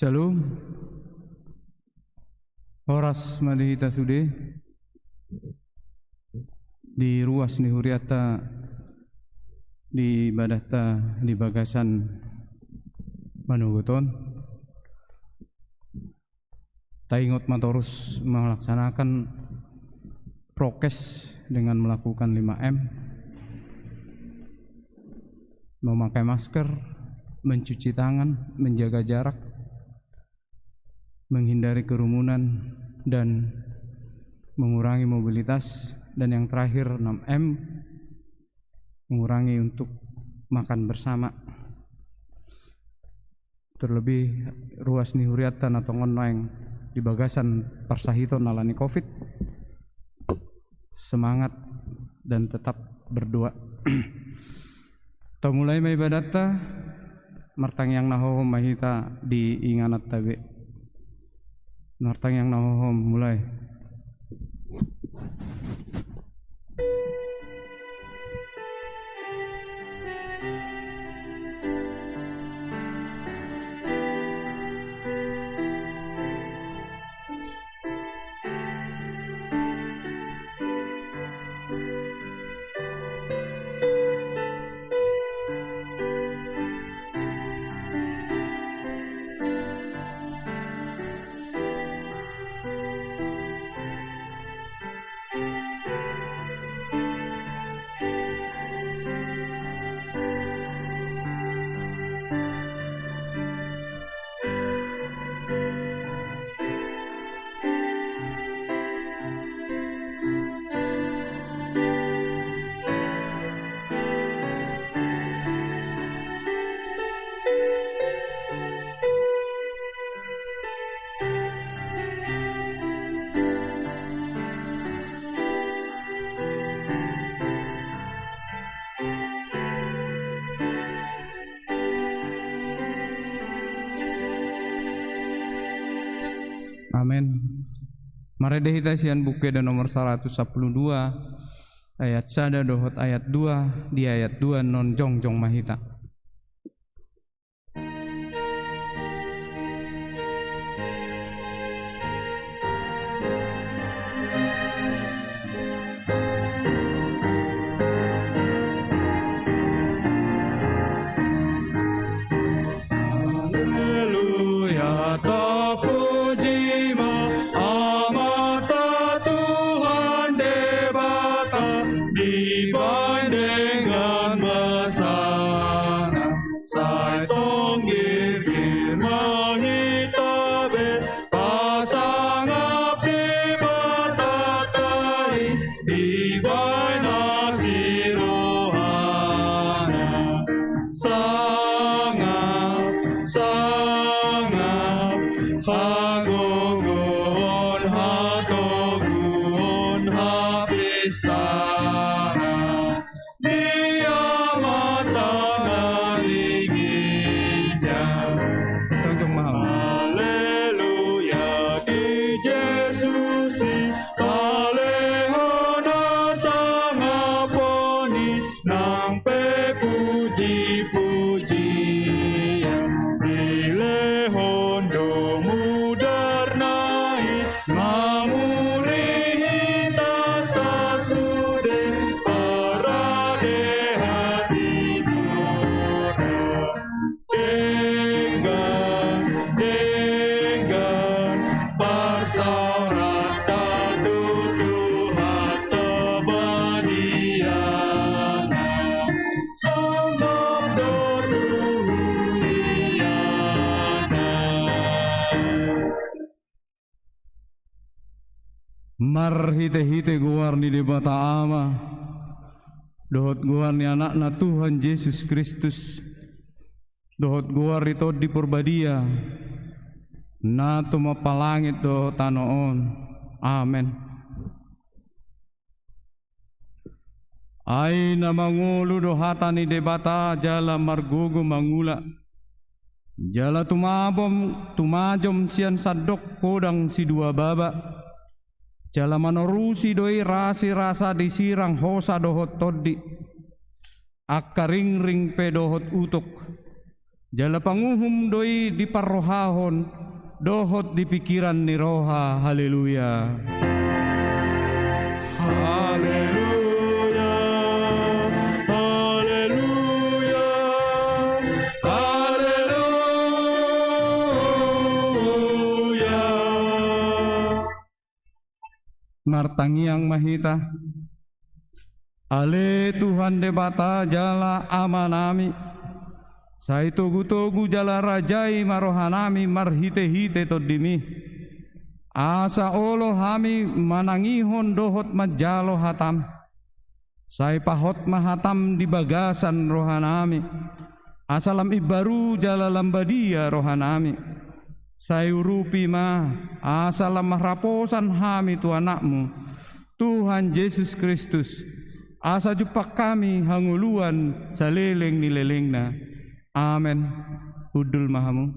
Shalom. Horas madihita sude di ruas ni huriata di badata di bagasan manuguton. Taingot matorus melaksanakan prokes dengan melakukan 5M, memakai masker, mencuci tangan, menjaga jarak, menghindari kerumunan, dan mengurangi mobilitas. Dan yang terakhir 6M, mengurangi untuk makan bersama. Terlebih ruas ni huriatan atau ngonoeng di bagasan parsahiton nalani COVID. Semangat dan tetap berdoa. Tau mulai may badata martang yang nahohom mahita di inganat tabe. Martang yang nahohom mulai. Amin. Mari hita sian buku dan nomor 112 ayat 1 dohot ayat 2 di ayat 2 non jongjong mahita. Haleluya, di Yesus palehona sangaponi nang pepuji-pujian dilehondo mudernai mamurita sasude parade hati murah dengan parsaurata duduhata badiana sangam dorduhiana. Marhite-hite guar ni di bata ama dohot guar ni anak na Tuhan Yesus Kristus dohot guar itu di purbadia na tumapalangit do tanoon. Amen. Ay na mangulo do hata ni debata jala margugo mangula jala tumajom sian sadok kodang si dua baba jala manorusi doi rasa disirang hosa dohot todi akaring ring pedohot utuk Jala panguhum doi di parrohahon, dohot di pikiran ni roha. Haleluya. Haleluya, haleluya, haleluya. Martangiang mahita, ale Tuhan debata jala amanami, sai togu-togu jala rajai marohanami marhite-hite todimi. Asa olo hami manangihon dohot majalo hatam, sai pahot mahatam di bagasan rohanami. Asalam ibaru jala lambadia rohanami, sai urupi ma asalam mahraposan hami tu anakmu, Tuhan Yesus Kristus. Asa jupak kami hanguluan saleleng nilelengna. Amen. Udul mahamu.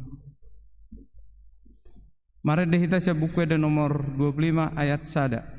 Mari dihita sa buku ada nomor 25 ayat 1.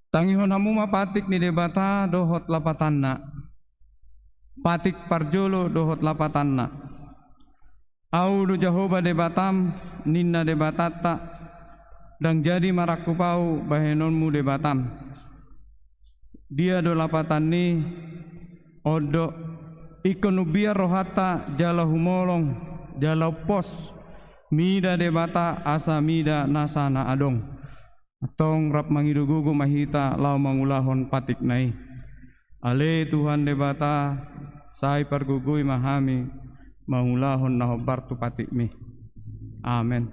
Tangihon hamu mapatik ni debata dohot lapatanna, patik parjolo dohot lapatanna. Au do Jahoba debatam ninna debatata, dang jadi marakupau bahenonmu debatam. Dia do lapatan ni odo ikonu biar rohata jala humolong jala pos mida debata asa mida nasana adong. Atong rap mangidugugo mahita lau mangulahon patik nai. Ale Tuhan debata sai pargugui mahami mangulahon nahobar tu patik mi. Amen.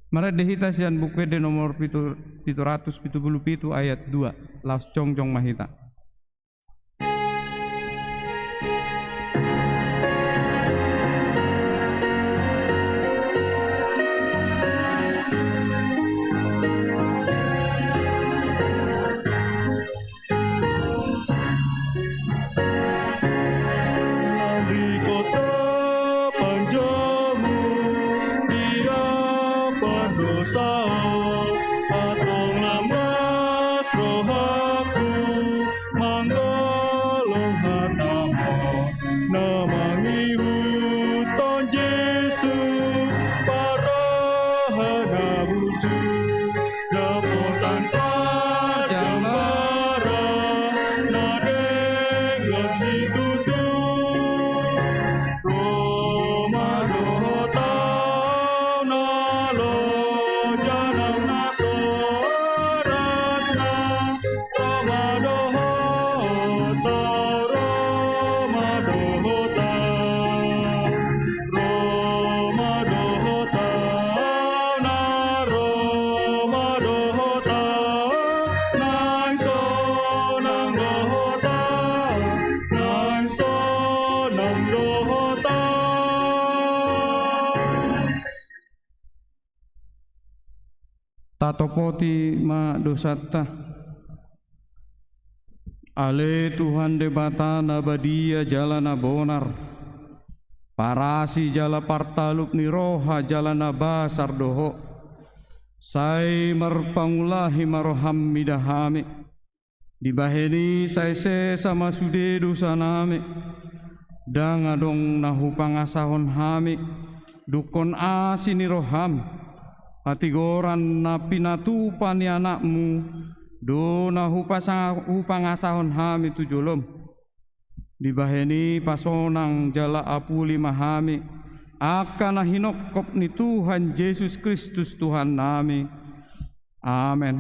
Mara dehita sian buku de nomor 777 ayat 2 laus congjong mahita. Tatopoti ma dosata ale Tuhan debata nabadia jalana bonar parasi jala partaluk ni roha jalana basar doho sai marpangulahi maroham midahame dibaheni sai se sama sude dosaname dang adong nahu pangasahon hame dukon asini roham atigoran na pinatupan ni anakmu do na hupangasahon hami tujolom dibaheni pasonang jala apuli mahami akan na hinokop ni Tuhan Yesus Kristus Tuhan nami Amen.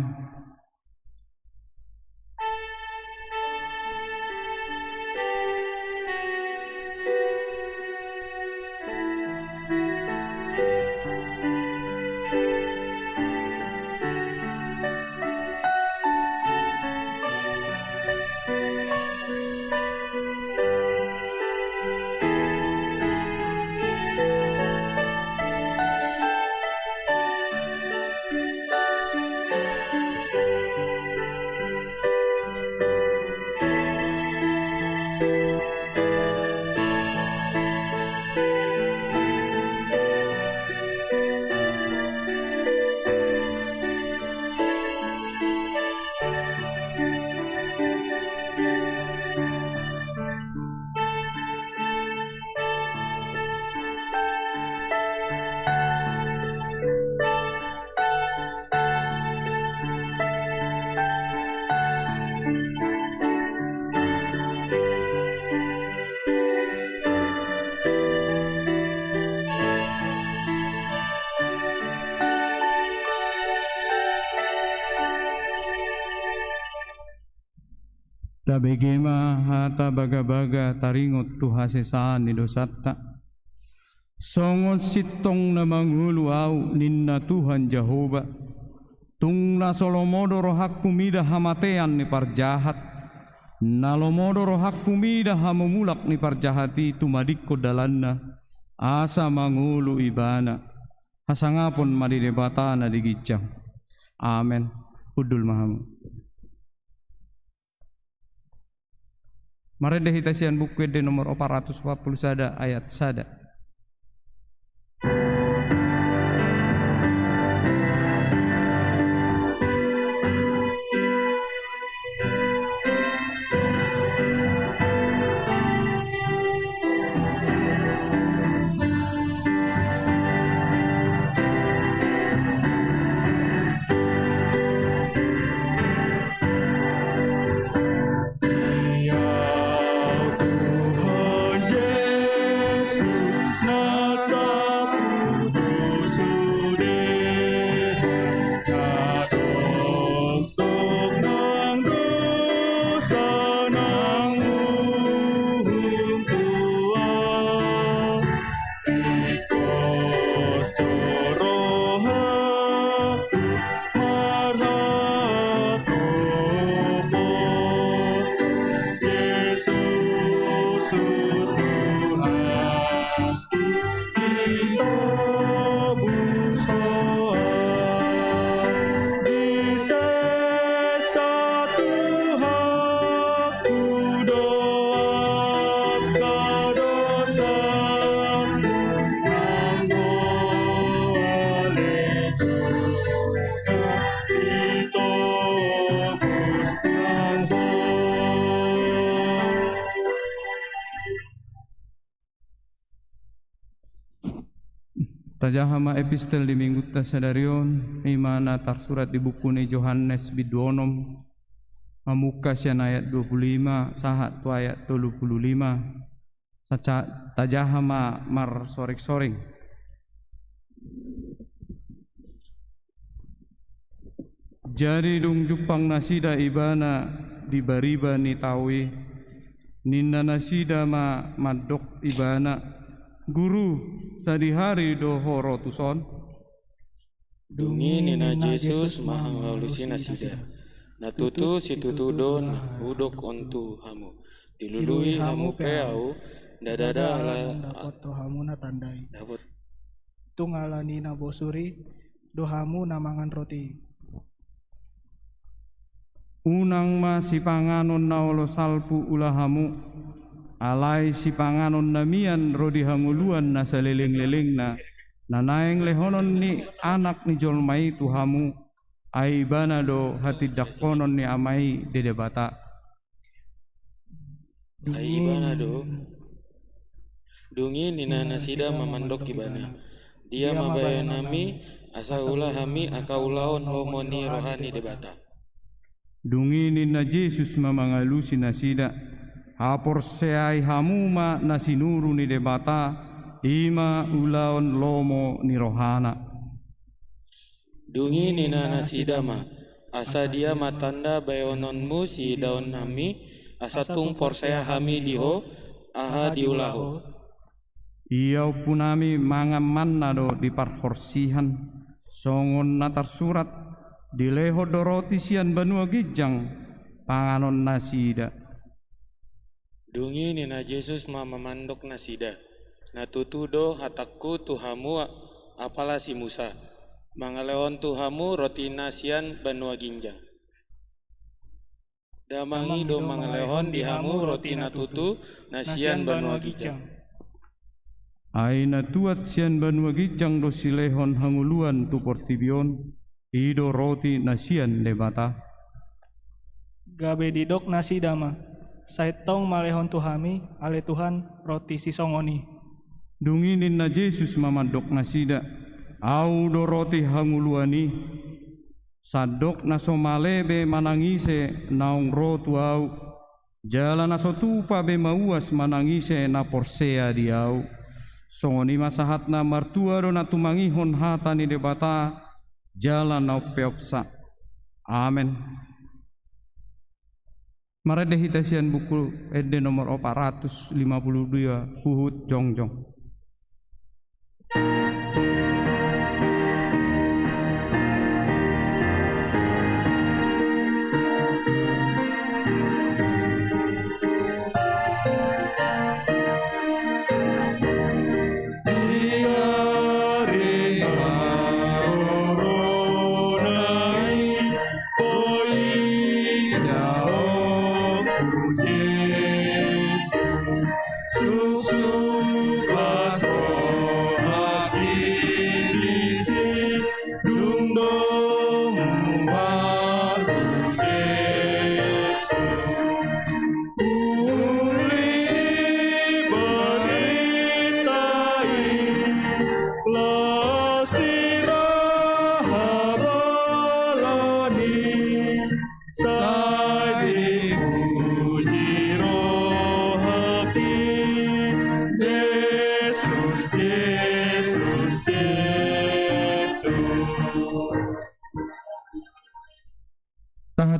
Tabegema hata baga-baga taringot tuha sesaan ni dosatta. Songot sitong na manguluaw ninna Tuhan Jehovah. Tung na solomodo rohak kumida hamatean ni parjahat. Nalomodo rohak kumida hamumulak ni parjahati tumadikko dalanna. Asa mangulu ibana. Hasangapon madidebata na digicang. Amen. Udul mahamu. Marede hitasian buku de nomor 440 sada ayat sada. Tajahama epistel di minggu tasadarion imana tarsurat di buku ni Yohanes biduonom amuka sian ayat 25 sahat tu ayat 35 saca tajahama mar sorek-soreng jadi dung jupang nasida ibana di bariba ni tawi ninna nasida ma madok ibana Guru sadihari dohoro tuson Dungi nina Yesus mahangalusi nasida natutu situtudo hudok ontu hamu dilului hamu peau dadada ala dapat dohamu na tandai dapat tungalani na bosuri dohamu namangan roti unang ma si panganon naolo salpu ulahamu alai si panganon namian rodi hanguluan na saleleng-leleng na nanaeng lehonon ni anak ni jolmai tuhamu ai bana do hati dakonon ni amai dedebata ai bana do dungi nina nasida mamandok ibana dia mabayanami asa ulah hami akaulaon lomoni rohani debata dungi nina Yesus mamangalusi nasida hapor seai hamuma nasinuru ni debata ima ulaon lomo ni rohana Dungi nina nasidama, asa dia matanda bayononmu si daun nami, asa tung porsea hami diho, aha diulaho. Iau punami mangamanna do di parhorsihan, songon natar surat, dileho doroti sian banua gijang, panganon nasida. Dungi nina Yesus mama mandok nasida, natutudo hatakku tuhamu apalah si Musa, mangaleon tuhamu roti nasian banua ginjang. Damangi do mangalehon dihamu roti natutu nasian banua ginjang. Aina tuat sian banua gijang do silehon hanguluan tu portibion, ido roti nasian debata. Gabe didok nasi dama, saitong malehon tuhami, ale Tuhan roti sisongoni. Dunginin na Jesus mamadok nasida, au do roti hanguluani, sadok na somalebe manangise naong rotu au, jala na sotupa be mauas manangise na porsea diau. Songoni masahat na martua do na tumangihon hata ni debata, jala na peoksa. Amen. Marade hitasian buku ede nomor 452 Huhut Jongjong.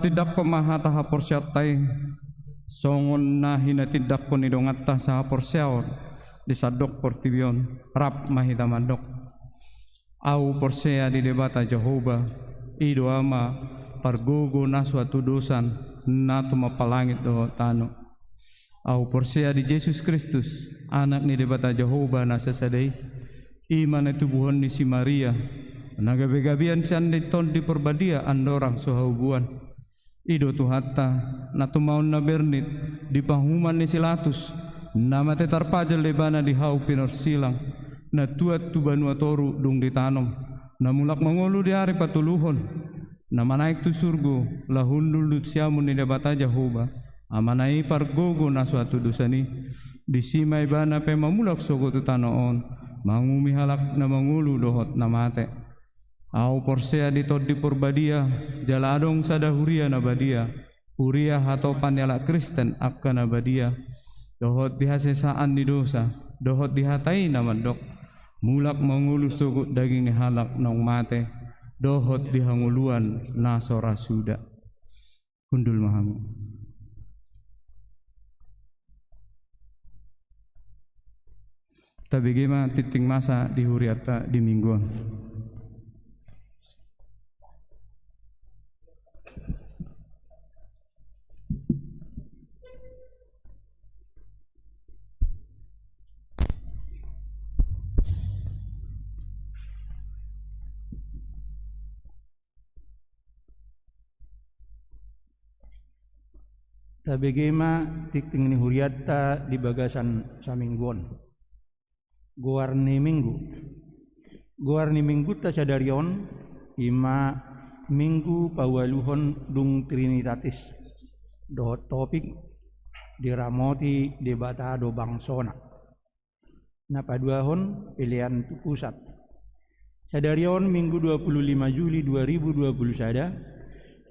Tidak pemaha taha porsiatai songon nahina tidak kon idongat tah saha porsiaon disadok portibion rap mahita mandok au porsea di debata Jehovah ido ama pargogo naswa tudusan natu mapalangit do tano au porsea di Yesus Kristus anak ni debata Jehovah nasasadai iman itu buhon ni si Maria nagabe-gabian sian di ton di perbadia andorang sohaubuan ido tu hatta natu maun na bernit di pahuman ni silatus nama tetar pajal lebana di hau pinor silang na tuat tu banua toru dung ditanom na mulak mangolu di hari patuluhon na manaik tu surgo lahundul dut siamun ni debata Jehovah amanai pargogo na suatu dusani di simai bana pe mamulak sogo tu tanoon mangumi halak na mangulu dohot na mate au porsea di tod di porbadia jala adong sadahuria nabadia huria atau panyala Kristen akka nabadia dohot dihasesaan di dosa dohot dihatai namandok mulak mangulus sugut daging ni halak nong mate dohot dihanguluan nasora suda hundul mahamu. Tapi gimana titing masa di huriata di mingguan. Tabegema tikting ni huriata di bagasan samingguan. Guarni minggu ta sadarion ima minggu pawaluhon dung trinitatis do topik diramoti debata do bangsona napaduahon pilihan tu pusat sadarion minggu 25 Juli 2020 sada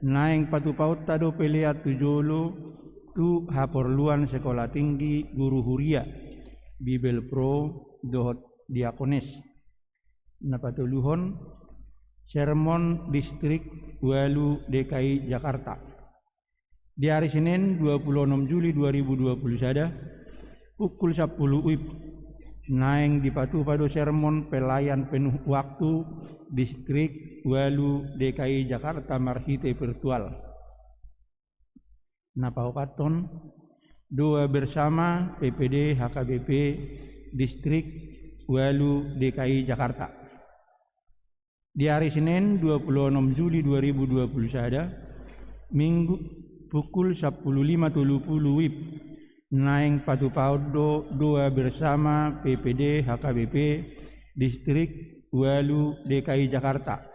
naeng patu paut tado pilihan tujolo tu haporluan sekolah tinggi guru huria Bibel Pro dohot diakones napatuluhon Sermon Distrik Walu DKI Jakarta. Di hari Senin 26 Juli 2020 sada pukul 10 WIB naeng di padu sermon pelayan penuh waktu Distrik Walu DKI Jakarta Marhite virtual. Napaukaton doa bersama PPD HKBP Distrik Walu DKI Jakarta. Di hari Senin 26 Juli 2020 sada Minggu pukul 10.50 WIB naeng padu paudo doa bersama PPD HKBP Distrik Walu DKI Jakarta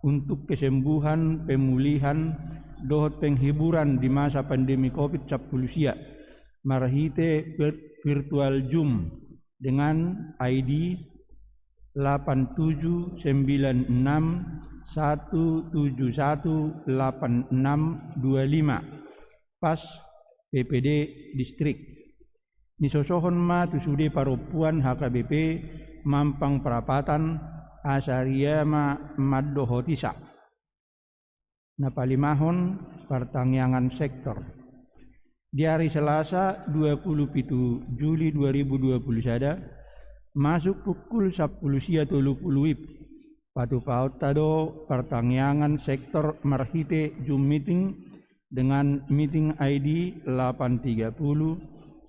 untuk kesembuhan, pemulihan, dohot penghiburan di masa pandemi COVID-19 Marhite virtual Zoom dengan ID 8796171865 pas PPD Distrik. Nisosohon ma tusude parupuan HKBP Mampang Perapatan Asaria ma Maddohotisa. Napalimahon pertangyangan sektor. Di hari Selasa 27 Juli 2020 sada masuk pukul 10.30 WIB padu paut tado pertangyangan sektor Marhite Zoom meeting dengan meeting ID 830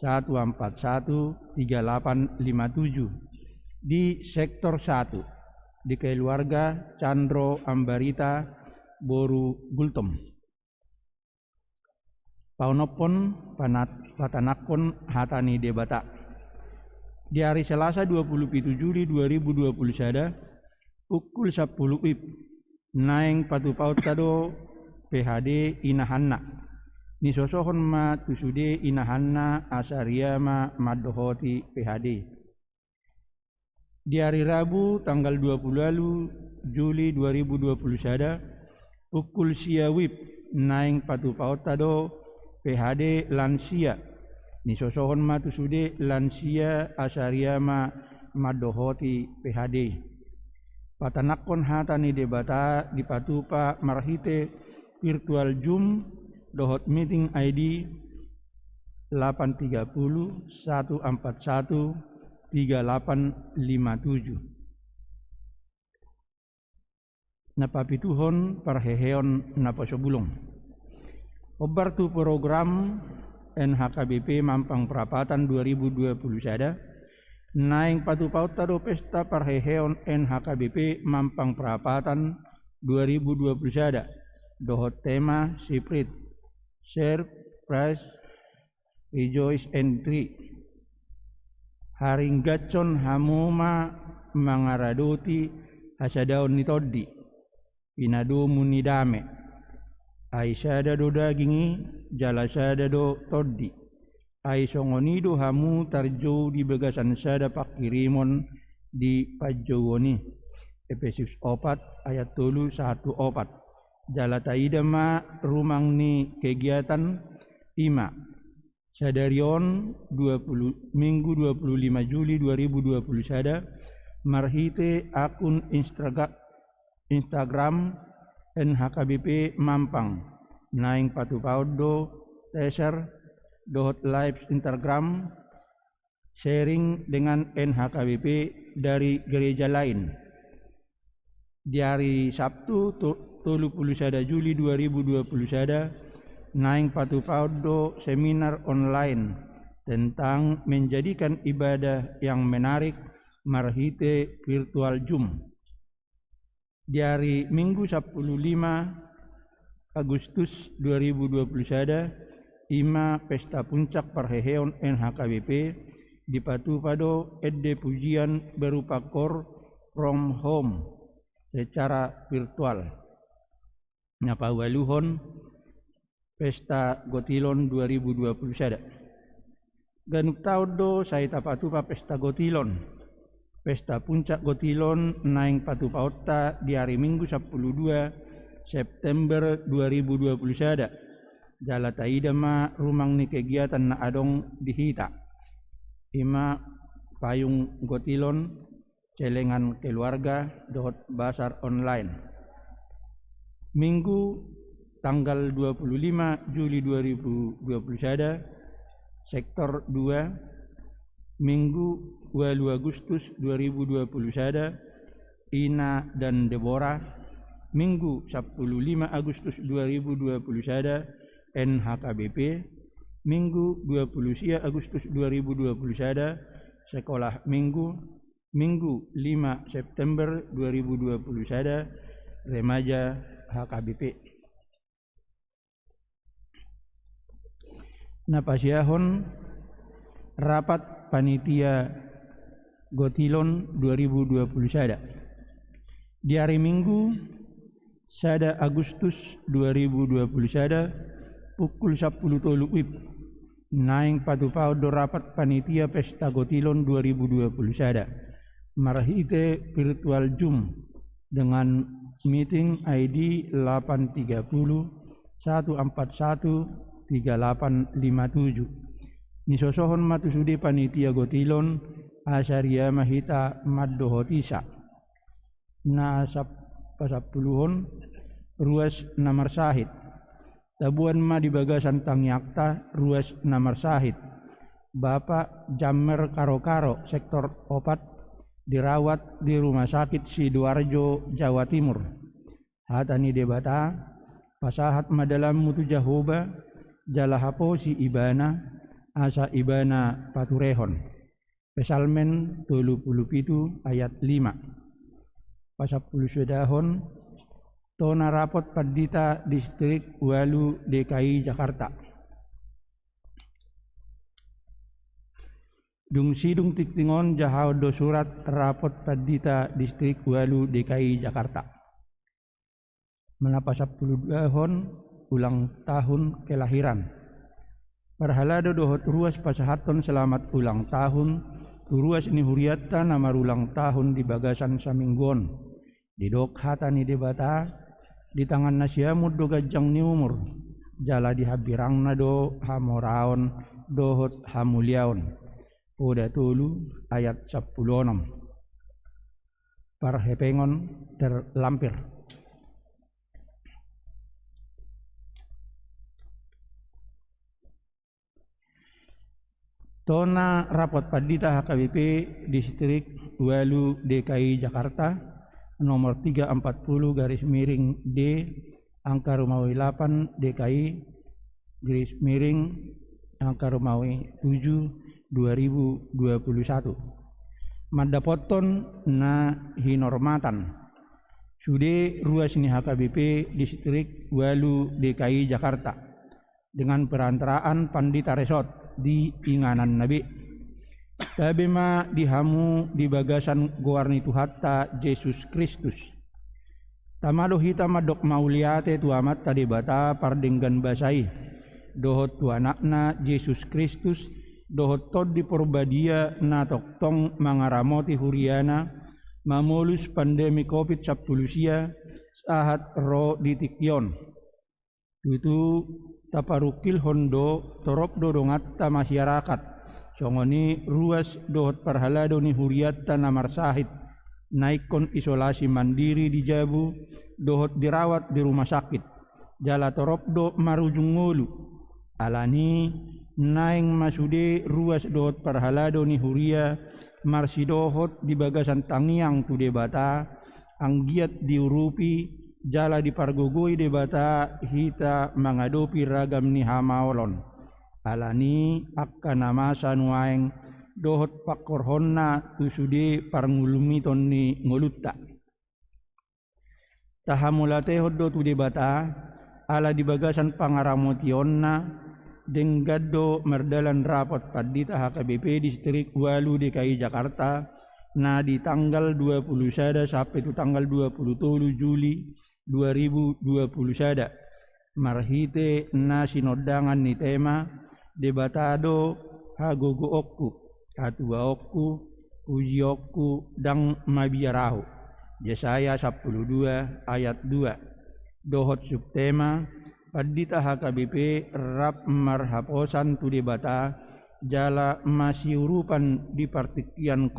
141 3857 di sektor 1 di keluarga Chandro Ambarita Boru Gultom. Paunopon patanakon hatani debata. Di hari Selasa 27 Juli 2020 sada pukul 10 WIB naeng patu paut tado PHD Inahanna nisosohon ma tusude Inahanna Asaria ma Maddohoti PHD. Di hari Rabu tanggal 20 Juli 2020 sada pukul sia WIB naeng patu paut tado PHD Lansia nisosohon ma tusude Lansia Asaria ma Maddohoti PHD. Patanakon hatani debata di patupa Marhite virtual Zoom dohot meeting ID 830 141 3857. Napapituhon parheheon napasobulong. Obar tu program NHKBP Mampang Perapatan 2020 sada naeng patu paut tado pesta parheheon NHKBP Mampang Perapatan 2020 sada dohot tema Siprit Share Prize Rejoice Entry Haringgacon Hamuma Mangaradoti Hasadaon Nitodi Pinado Munidame Aisyada do dagingi jalasada do toddi Aisongonido hamu tarjo di begasan sada pakirimon di pajowoni Efesius 4 ayat 1 Jalataida ma rumang ni kegiatan ima Sadarion 20 Minggu 25 Juli 2020 sada Marhite akun Instagram NHKBP Mampang naing patu paudo teaser dohot live Instagram sharing dengan NHKBP dari gereja lain. Di hari Sabtu 31 Juli 2020 sada naing patu paudo seminar online tentang menjadikan ibadah yang menarik Marhite virtual Zoom. Di hari Minggu 15 Agustus 2020 sada ima pesta puncak parheheon NHKBP di patu pado edde pujian berupa core from home secara virtual. Napawaluhon pesta Gotilon 2020 sada. Ganuk taudo saya tapatupa pesta Gotilon. Pesta puncak Gotilon naing patu pautta di hari Minggu 12 September 2020 sada. Jalataida ma rumang ni kegiatan na adong dihita. Ima payung Gotilon celengan keluarga dohot basar online. Minggu tanggal 25 Juli 2020 sada, sektor 2. Minggu 8 Agustus 2020 sada, Ina dan Deborah. Minggu 15 Agustus 2020 sada, NHKBP. Minggu 20 Agustus 2020 sada, sekolah minggu. Minggu 5 September 2020 sada, remaja HKBP. Napasiahon rapat panitia Gotilon 2020 sada. Di hari Minggu sada Agustus 2020 sada, pukul 10.00 WIB. Naing patupau do rapat panitia pesta Gotilon 2020 sada. Marahite virtual Zoom dengan meeting ID 830 141 3857. Nisosohon matusudi panitia Gotilon Asaria Mahita Maddohotisa. Na pasapuluhon ruas namar sahid. Tabuan ma di bagasan Tangyakta ruas namar sahid. Bapak Jammer Karo-Karo sektor 4 dirawat di Rumah Sakit Sidoarjo, Jawa Timur. Hatani debata pasahat madalam mutu Jahoba jalahapo si Ibana asa Ibana paturehon. Pesalmen 37 ayat 5. Pasapuluh sedahon tona rapot Padita Distrik Walu DKI Jakarta. Dung sidung tiktingon jahau do surat rapot Padita Distrik Walu DKI Jakarta. Menapa 10 tahun ulang tahun kelahiran. Parhalado dohot ruas pasahaton selamat ulang tahun. Ruas ini huriatta nama ulang tahun di bagasan saminggon. Di dok hatani debata di tangan nasiamud do gajang ni umur. Jala di habirang na do hamoraon dohot hamuliaon. Oda tulu ayat 16. Parhepengon terlampir. Tona rapot Padita HKBP Distrik Walu DKI Jakarta nomor 340 garis miring D angka Romawi 8 DKI garis miring angka Romawi 7 2021. Madapoton na hinormatan. Sude ruas ini HKBP Distrik Walu DKI Jakarta dengan perantaraan Pandita Resort di Inganan Nabi. Tabema dihamu di bagasan Goarni Tuhatta Yesus Kristus. Tamado hita madok mauliate tuamat tadibata pardenggan basai. Dohot tu anakna Yesus Kristus dohot tod di porbadia na toktong mangaramoti huriana mamulus pandemi COVID-19 sahat ro ditikyon. Itu taparukil hondo torop dodongatta masyarakat. Songoni ruas dohot parhalado ni huriatta namar sahid. Naikon isolasi mandiri di Jabu dohot dirawat di rumah sakit. Jala torop do marujung ngulu. Alani naing masude ruas dohot parhalado ni huria marsi dohot di bagasan Tangiang tu debata anggiat diurupi jala di pargogoi debata hita mengadopi ragam ni hamaolon. Alani akka namasa nuaeng dohot pakorhonna tu sude parngulumiton ni ngolutta. Tahamulate hoddo tu debata ala di bagasan pangaramotionna denggado merdalan rapot Padita HKBP Distrik Walu DKI Jakarta na di tanggal 20 sada sampai tu tanggal 27 Juli 2020 sada. Marhite na sinodangan ni tema debatado hagogo okku katua okku uji okku dang mabiarahu. Yesaya 12 ayat 2. Dohot subtema Padita HKBP rap marhaposan tu debata jala masih urupan di partikian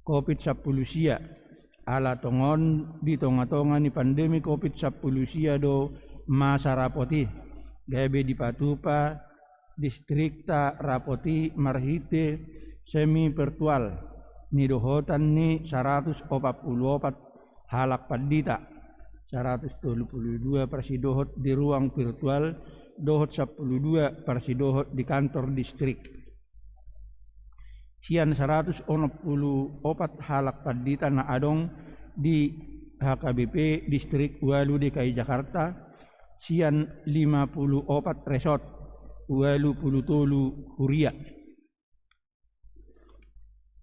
COVID-19 sia ala tongon di tonga-tonga ni pandemi COVID-19 do masa rapoti gabe di Patupa distrikta rapoti marhite semi virtual ni dohotan ni 144 halak padita 122 persidohot di ruang virtual dohot 12 persidohot di kantor distrik sian 164 halak padita na adong di HKBP distrik Walu DKI Jakarta sian 54 resort Walu Pulutolu Huria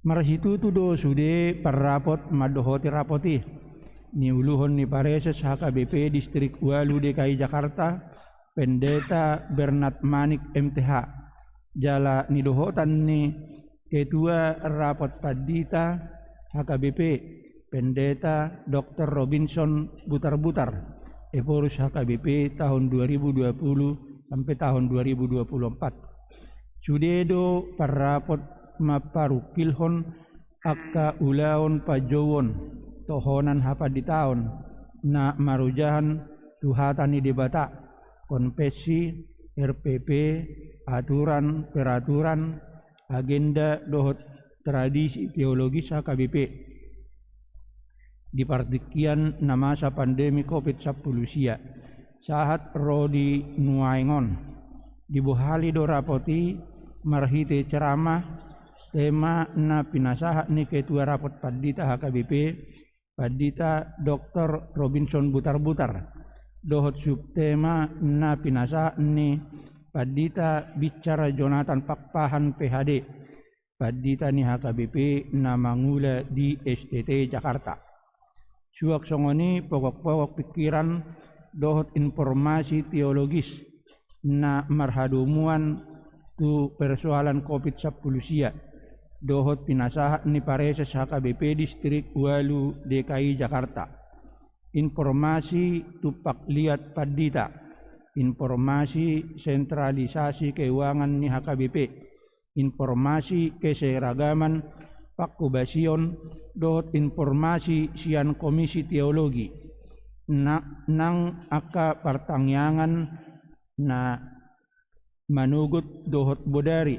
marhitu tu do sude parrapot madohoti rapoti ni uluhon ni pareses HKBP distrik Walu DKI Jakarta Pendeta Bernard Manik MTH jala ni dohotan ni Ketua Rapat Padita HKBP Pendeta Dr. Robinson Butar-Butar Eporus HKBP tahun 2020 sampai tahun 2024 Sudedo parrapot maparukilhon akka ulaon pajowon tohonan hapa di tahun na marujahan tuhatani debata konfesi RPP aturan peraturan agenda dohot tradisi teologis HKBP di partikian na masa pandemi COVID-19 sahat Rodi Nuaingon dibuhali do rapoti marhite ceramah tema na pinasaha ni Ketua Rapat Padita HKBP Padita Dr. Robinson Butar-Butar dohot subtema na pinasaha ni Padita bicara Jonathan Pakpahan PhD Padita ni HKBP na mangula di STT Jakarta suak songoni pokok-pokok pikiran dohot informasi teologis na marhadumuan tu persoalan COVID-19 dohot pinasaha ni pareses HKBP distrik Walu DKI Jakarta informasi tupak liat Padita informasi sentralisasi keuangan ni HKBP informasi keseragaman pakubasion dohot informasi sian komisi teologi nang aka pertangyangan na manugut dohot bodari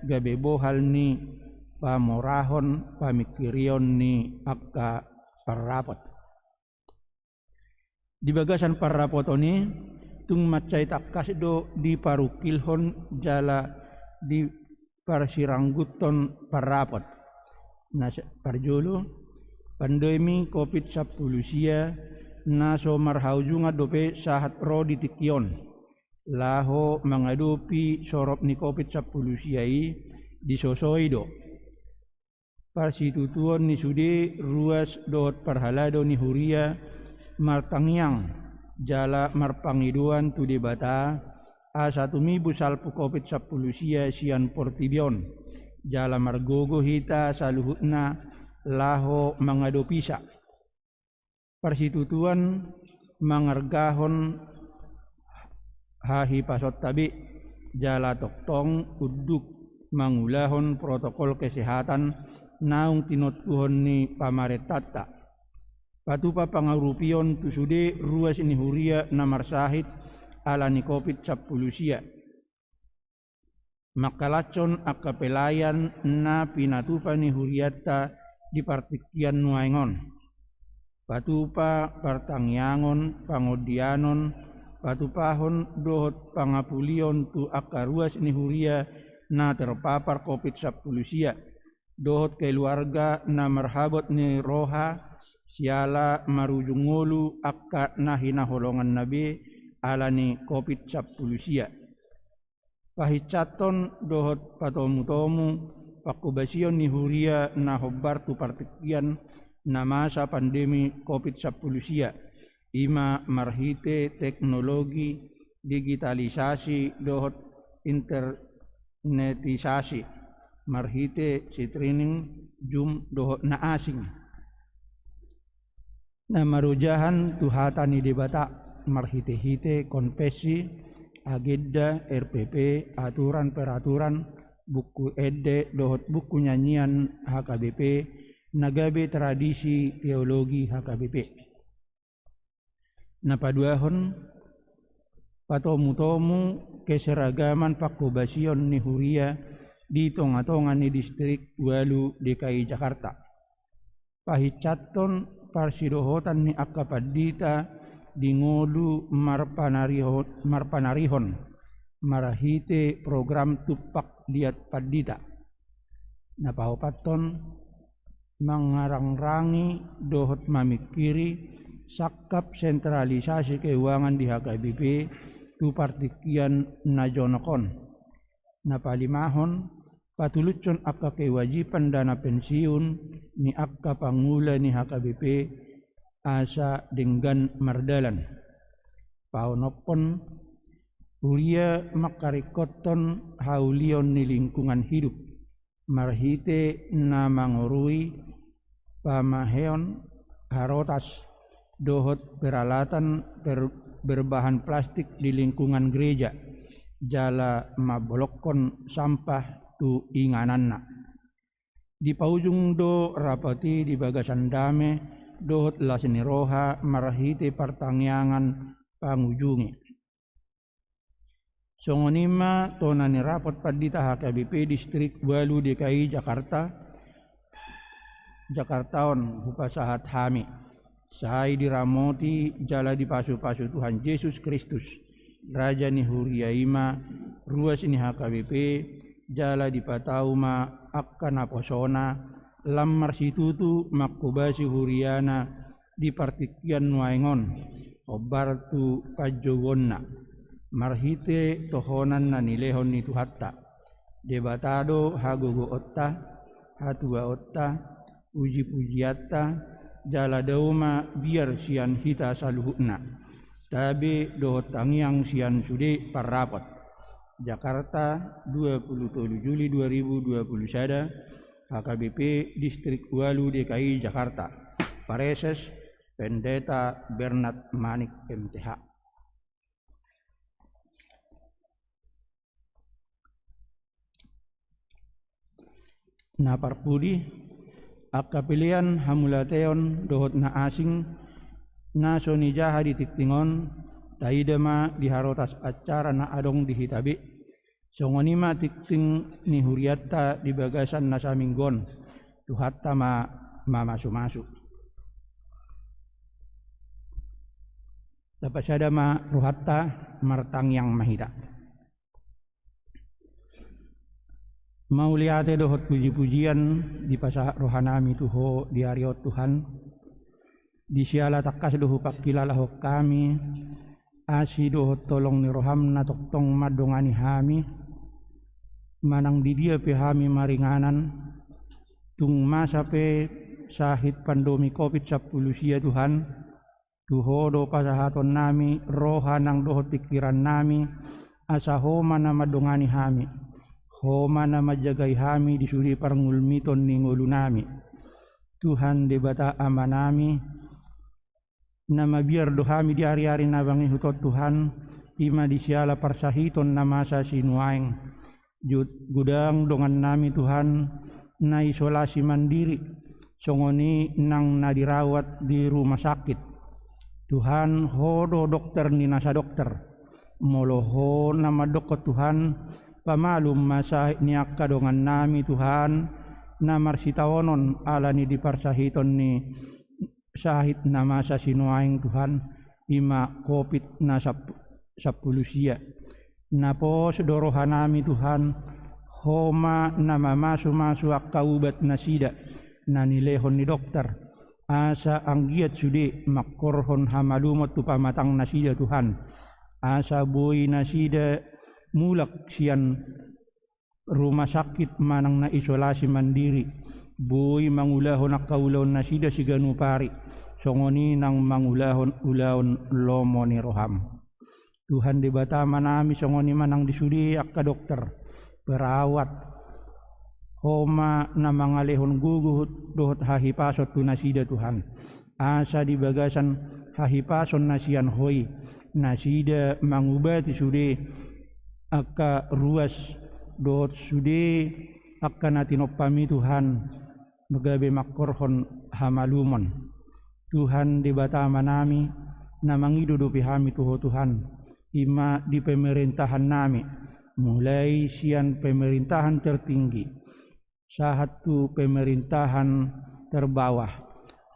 gabe bohal ni pamorahon pamikirion ni aka parrapot di bagasan parrapot ini tung macai takkas do di parukilhon jala di parsirangguton parrapot na parjolo pandemi COVID-19 naso marhaujunga dope sahat ro di tikion laho mengadupi sorop ni COVID-19 di sosoido parsitutuon ni sude ruas dot parhalado ni huria martangyang jala marpangiduan tu debata A1 salpu COVID-19 sian portibion jala margogo hita saluhutna laho mangadopisa persitutuan mangargahon hahi pasot tabi jala toktong uduk mangulahon protokol kesehatan naung tinotkuhon ni pamaretata patupa pangarupion tusude ruas ini huria namar sahid ala ni COVID-19 makalacon akapelayan na pinatupa ni huriata di partikian nuaingon patupa partangyangon pangodianon patupahon dohot pangapulion tu akaruas ni huria na terpapar COVID-19 dohot keluarga na marhabot ni roha siala marujungulu akka nahina holongan nabi ala ni COVID-19 pahicaton dohot patomu-tomu pakubasion ni huria na hobbar tu partikian na masa pandemi COVID-19 ima marhite teknologi digitalisasi dohot internetisasi marhite sitrining jum dohot na asing na marujahan tuhatani debata marhite-hite konfesi agenda RPP aturan peraturan buku ede dohot buku nyanyian HKBP nagabe tradisi teologi HKBP. Napaduahon patomu-tomu keseragaman pakobasion ni Huria di tonga-tonga ni distrik Walu DKI Jakarta. Pahicaton parsidohotan ni Akapadita di ngolu marpanarihon marahite program tupak diat padita. Napahopaton mangarang-rangi dohot mamikiri sakap sentralisasi keuangan di HKBP tu partikian najonokon. Napalimahon patulucon akka kewajiban dana pensiun ni akka pangula ni HKBP asa dengan mardalan. Paunopon Huria makarikoton haulion ni lingkungan hidup marhite na mangurui pamaheon harotas dohot peralatan berbahan plastik di lingkungan gereja jala mabolokon sampah tu ingananna. Di paujung do rapati di bagasan dame dohot laseniroha marahite pertangyangan pangujungi. Songonima tonani rapot padita HKBP distrik Walu DKI Jakartaon hupasahat hami. Sahai diramoti jala dipasu-pasu Tuhan Yesus Kristus. Raja ni Huriaima ruas ini HKBP jala dipatauma akkana posona lamar situtu makubasi Huriana di partikian nuaingon obartu pajogonna. Marhite tohonan na nilehon ni Tuhatta. Debatado hagogo otta, hatua otta, uji-pujiatta, jala dauma biar sian hita saluhutna. Tabe dohot tangiang sian sude parrapot. Jakarta 27 Juli 2021 HKBP Distrik Walu DKI Jakarta. Pareses Pendeta Bernard Manik MTH. Na parpudi akka pilihan hamulateon dohot na asing na sonijaha di tiktingon taidema diharotas acara na adong dihitabi songonima tikting ni Huriatta di bagasan na saminggon Tuhatta masu-masu dapat syada ma Ruhatta martang yang mahita. Mauliate dohot puji-pujian di pasah rohanami tuho di ariot Tuhan. Di siala takas dohu pakilalah kami. Asi dohot tolong ni rohamna toktong madongani hami. Manang di dia pe hami maringanan. Tung masa pe sahit pandomi COVID-19 sia Tuhan. Tuho do pasahaton nami rohanang dohot pikiran nami. Asahoma na madongani hami. Homa na majagai hami disuri parngulmiton ni ngulunami. Tuhan debata amanami. Nama biar dohami di hari-hari nabangi hutot Tuhan. Ima disiala parsahiton nama sa sinuaing. Gudang dongan nami Tuhan. Na isolasi mandiri. Songoni nang nadirawat di rumah sakit. Tuhan hodo dokter ni nasa dokter. Moloho nama dokter Tuhan. Pamalum masa niakka dongan nami Tuhan namar sitawonon ala ni diparsahiton ni sahit nama sa sinuaing Tuhan ima COVID na 10 sia napo sedorohan nami Tuhan homa nama masu akkaubat nasida na nilehon ni dokter asa anggiat sude makkorhon hamalumot tu pamatang nasida Tuhan asa boy nasida mulak sian rumah sakit manang na isolasi mandiri boy mangulahon akaulahon na sida siganu pari songoni nang mangulahon lomo ni roham Tuhan dibata manami songoni manang disudi akka dokter perawat homa na mangalehon guguhut dohot hahipasot tu nasida Tuhan asa di bagasan hahipason nasian hoi nasida mangubati sude akka ruas dot sude akka natinopami Tuhan magabe makkorhon hamalumon. Tuhan di bata manami na mangidudupi kami Tuhan ima di pemerintahan nami mulai sian pemerintahan tertinggi satu pemerintahan terbawah.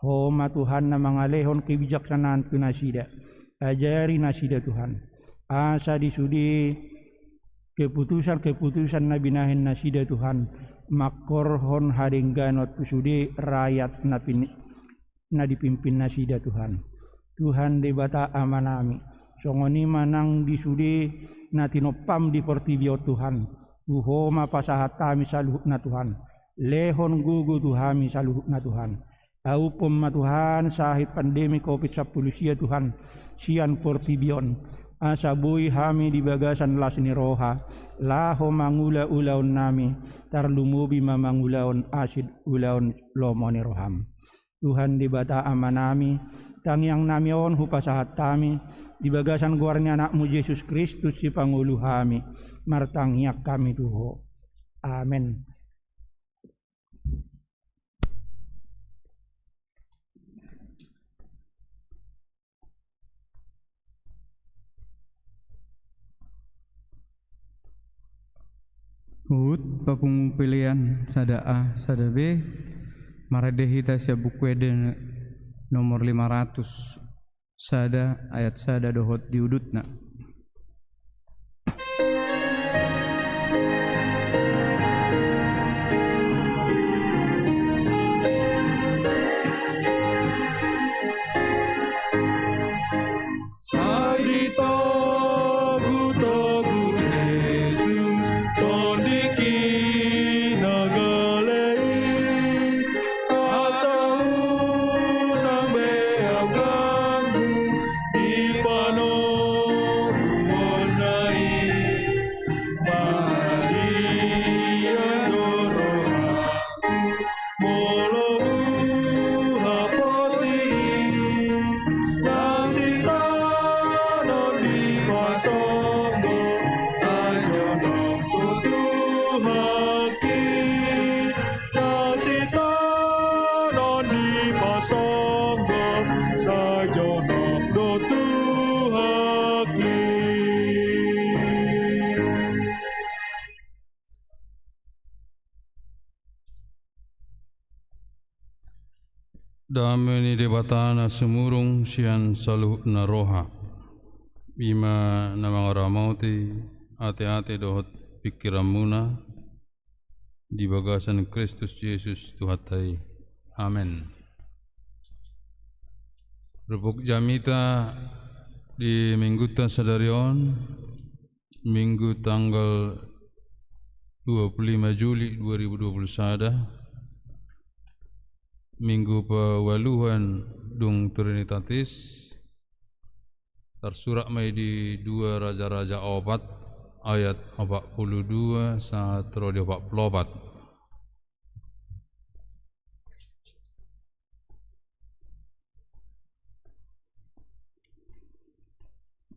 Homa Tuhan na mangalehon kebijaksanaan tu nasida. Ajari nasida Tuhan. Asa disudi keputusan na binahin nasida Tuhan. Makorhon hadengganot sudi rakyat na dipimpin nasida Tuhan. Tuhan di bata amanami. Songoni manang disudi na tinopam di portibio Tuhan. Tuhoma pasahatami saluhuk na Tuhan. Lehon gugu tuhami saluhuk na Tuhan. Aupom ma Tuhan sahib pandemi COVID-19 Tuhan. Sian portibion. Asa bui hami di bagasan lasni roha. Laho mangula-ulaon nami. Tarlumubi mamangulaon asid ulaon lomoni roham. Tuhan di bata amanami. Tangyang namion hupasahat kami. Di bagasan guarnya anakmu Yesus Kristus si Pangulu kami. Martangyak kami Tuho. Amin. Hut papung pilihan sada A sada B maradehita sia buku eden nomor 500 sada ayat sada dohot diudutna. Dameni debatana semurung sian saluh na roha bima namang ramauti ate-ate dohot pikiramuna di bagasan Kristus Yesus Tuhatai. Amin. Rupuk jamita di minggu sadarion minggu tanggal 25 Juli 2021 minggu pewaluhan dung Trinitatis tersurak mai di 2 Raja-Raja 4 ayat 42 sampai 44.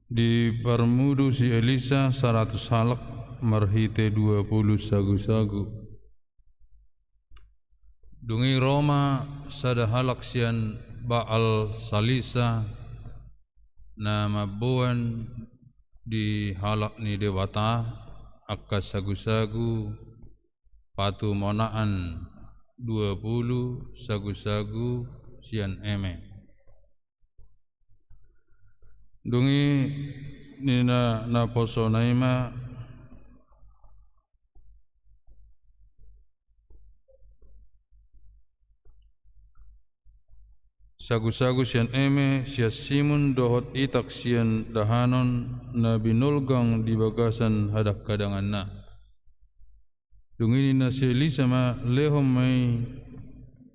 Di permudu si Elisa 100 halak marhite 20 sagu-sagu. Dungi Roma sada halak sian Baal Salisa na mabuan di halak ni dewata akka sagu-sagu patu monaan 20 sagu-sagu sian eme. Dungi nina na poso naima sagu-sagu sian eme sia Simon dohot itak sian dahanon na binulgang di bagasan hadak kadangan na. Dungini na si Elisa ma lehom may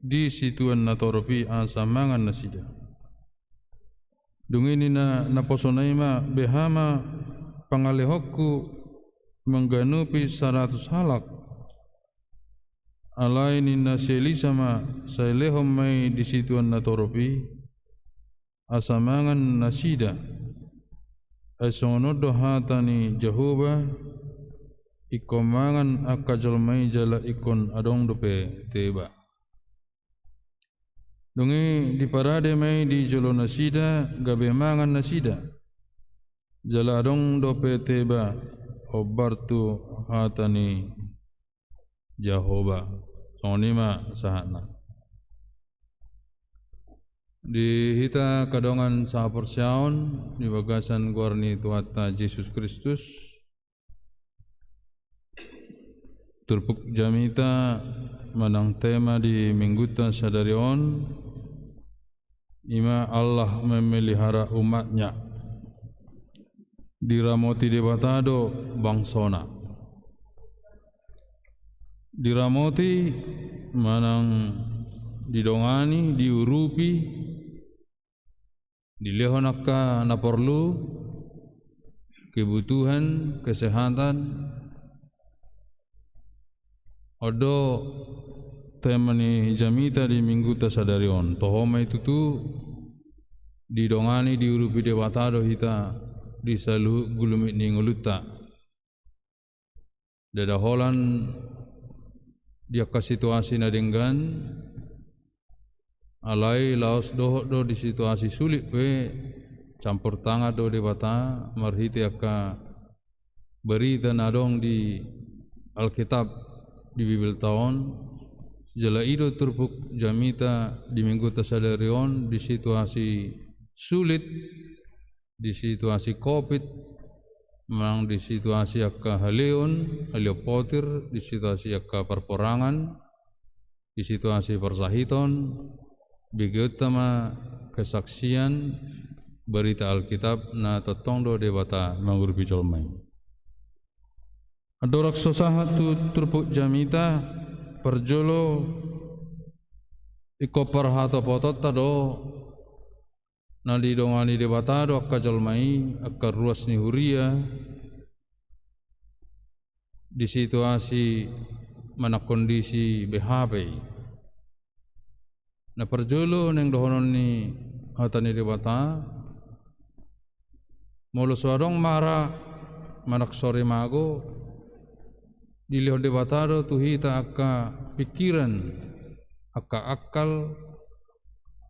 di situan na toropi asamangan na sida. Dungini na naposonay ma behama pangalehokku mengganupi 100 halak. Alai nina seli sama saya lehom mai di situan natoropi asamangan nasida asono dohatani Jehovah ikomangan akajal mai jala ikon adong dope teba. Dungi di parade mai di jolo nasida gabe mangan nasida. Jaladong do peteba obartu hatani Jahoba. Sonima sahana. Di hita kadongan sahaporsaon di bagasan guarni Tuhan Yesus Kristus. Turpuk jamita manang tema di minggutan sadarion ima Allah memelihara umatnya diramoti debatado bangsona diramoti manang didongani diurupi dilehon akka na perlu kebutuhan kesehatan odo temani jamita di minggu tasadarion tohoma itu tu didongani diurupi dewatado hita disalu gulumit ninguluta dadaholan dia ka situasi nadenggan alai laos do di situasi sulit pe campur tangan do dewata marhiti akka berita nadong di Alkitab di Bibel tahun jala ido turpuk jamita di minggu tasadarion di situasi sulit di situasi covid memang di situasi akka haleon haliopotir di situasi akka perporangan di situasi persahiton bigeutama kesaksian berita Alkitab na totongdo debata mangurupi colmai adorak sosahat tu turpuk jamita perjolo iko parhato potot tado nadi dongani debatado akka jolmai akka ruas ni huria di situasi mana kondisi BHP na perjolo neng dohonon ni hatani debata molo suadong mara manak sore mago dilihat debatado tuhita akka pikiran akka akal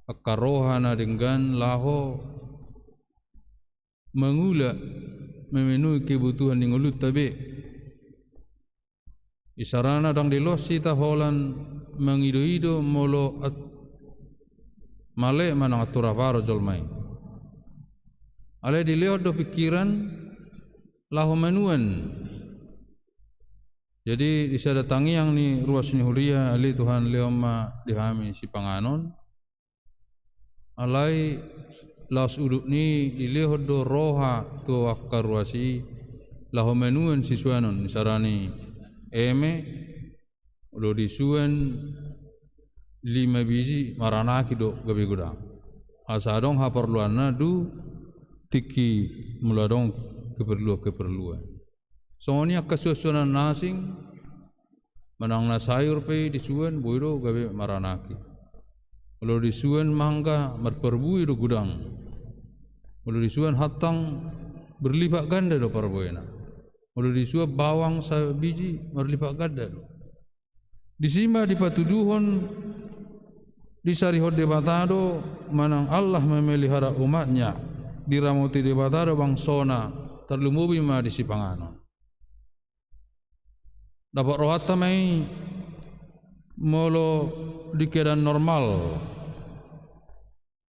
akka rohana dengan laho mengula memenuhi kebutuhan ningulut tabe isarana dang dilos sita holan mengido-ido molo male manang aturaparo jolmai ale dilihat do pikiran laho menuan. Jadi disadatangi yang ni ruas ni huria ali Tuhan leoma dihami si panganon alai laos uduk ni dilehod do roha tu akka ruasi laho menuan siswanon sarani eme ulo disuan 5 biji maranaki do gabi gudang asadong haperluanna du tiki muladong keperluan soalnya kesusunan nasing menang na sayur pe disuan boiro gabe maranaki kalau disuan mangga merperbui do gudang kalau disuan hatang berlipat ganda do parboena kalau disuan bawang sabiji berlipat ganda do disima di patuduhon di sarihod debatado manang Allah memelihara umatnya diramoti debatado bangsona terlumubi ma di sipanganon dapat rohata mai molo di keadaan normal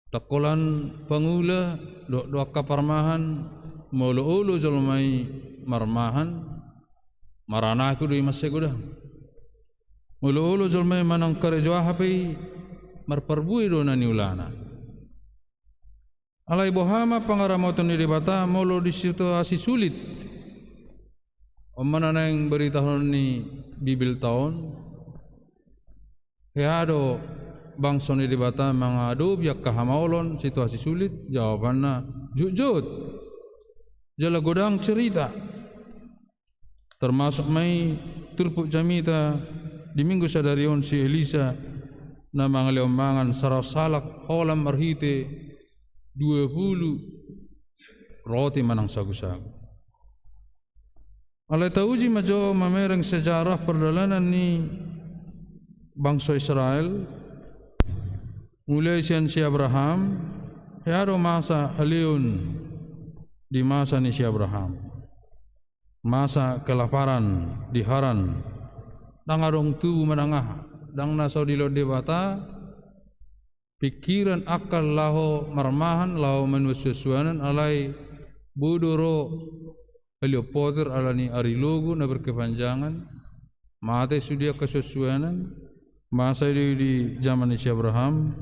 takolan pangula do akka parmahan molo ulo jolmai marmahan marana ku di masih gudah molo ulo jolmai manang karejo hapi marperbui do nani ulana alai bohama pangaramoton di debata molo di situasi sulit Omana yang beritahu ni Bibel tahun, heado bangsa ni debata mengadu biak kahamaulon situasi sulit jawabannya jujut, jala godang cerita, termasuk mai turpuk jamita di minggu sadarion si Elisa nama ngaleomangan sarau salak holam marhite 20 roti manang sagu-sagu. Alai tauji majo mamereng sejarah perjalanan ni bangsa Israel mulai si Abraham haro masa haliun di masa ni si Abraham, masa kelaparan di Haran, dangarong tu menangah dang naso di lode bata, pikiran akal laho marmahan laho menususuanan alai budoro beliau poter alani arilogu na berkepanjangan, mate sudia kesusuanan masa di zaman si Abraham,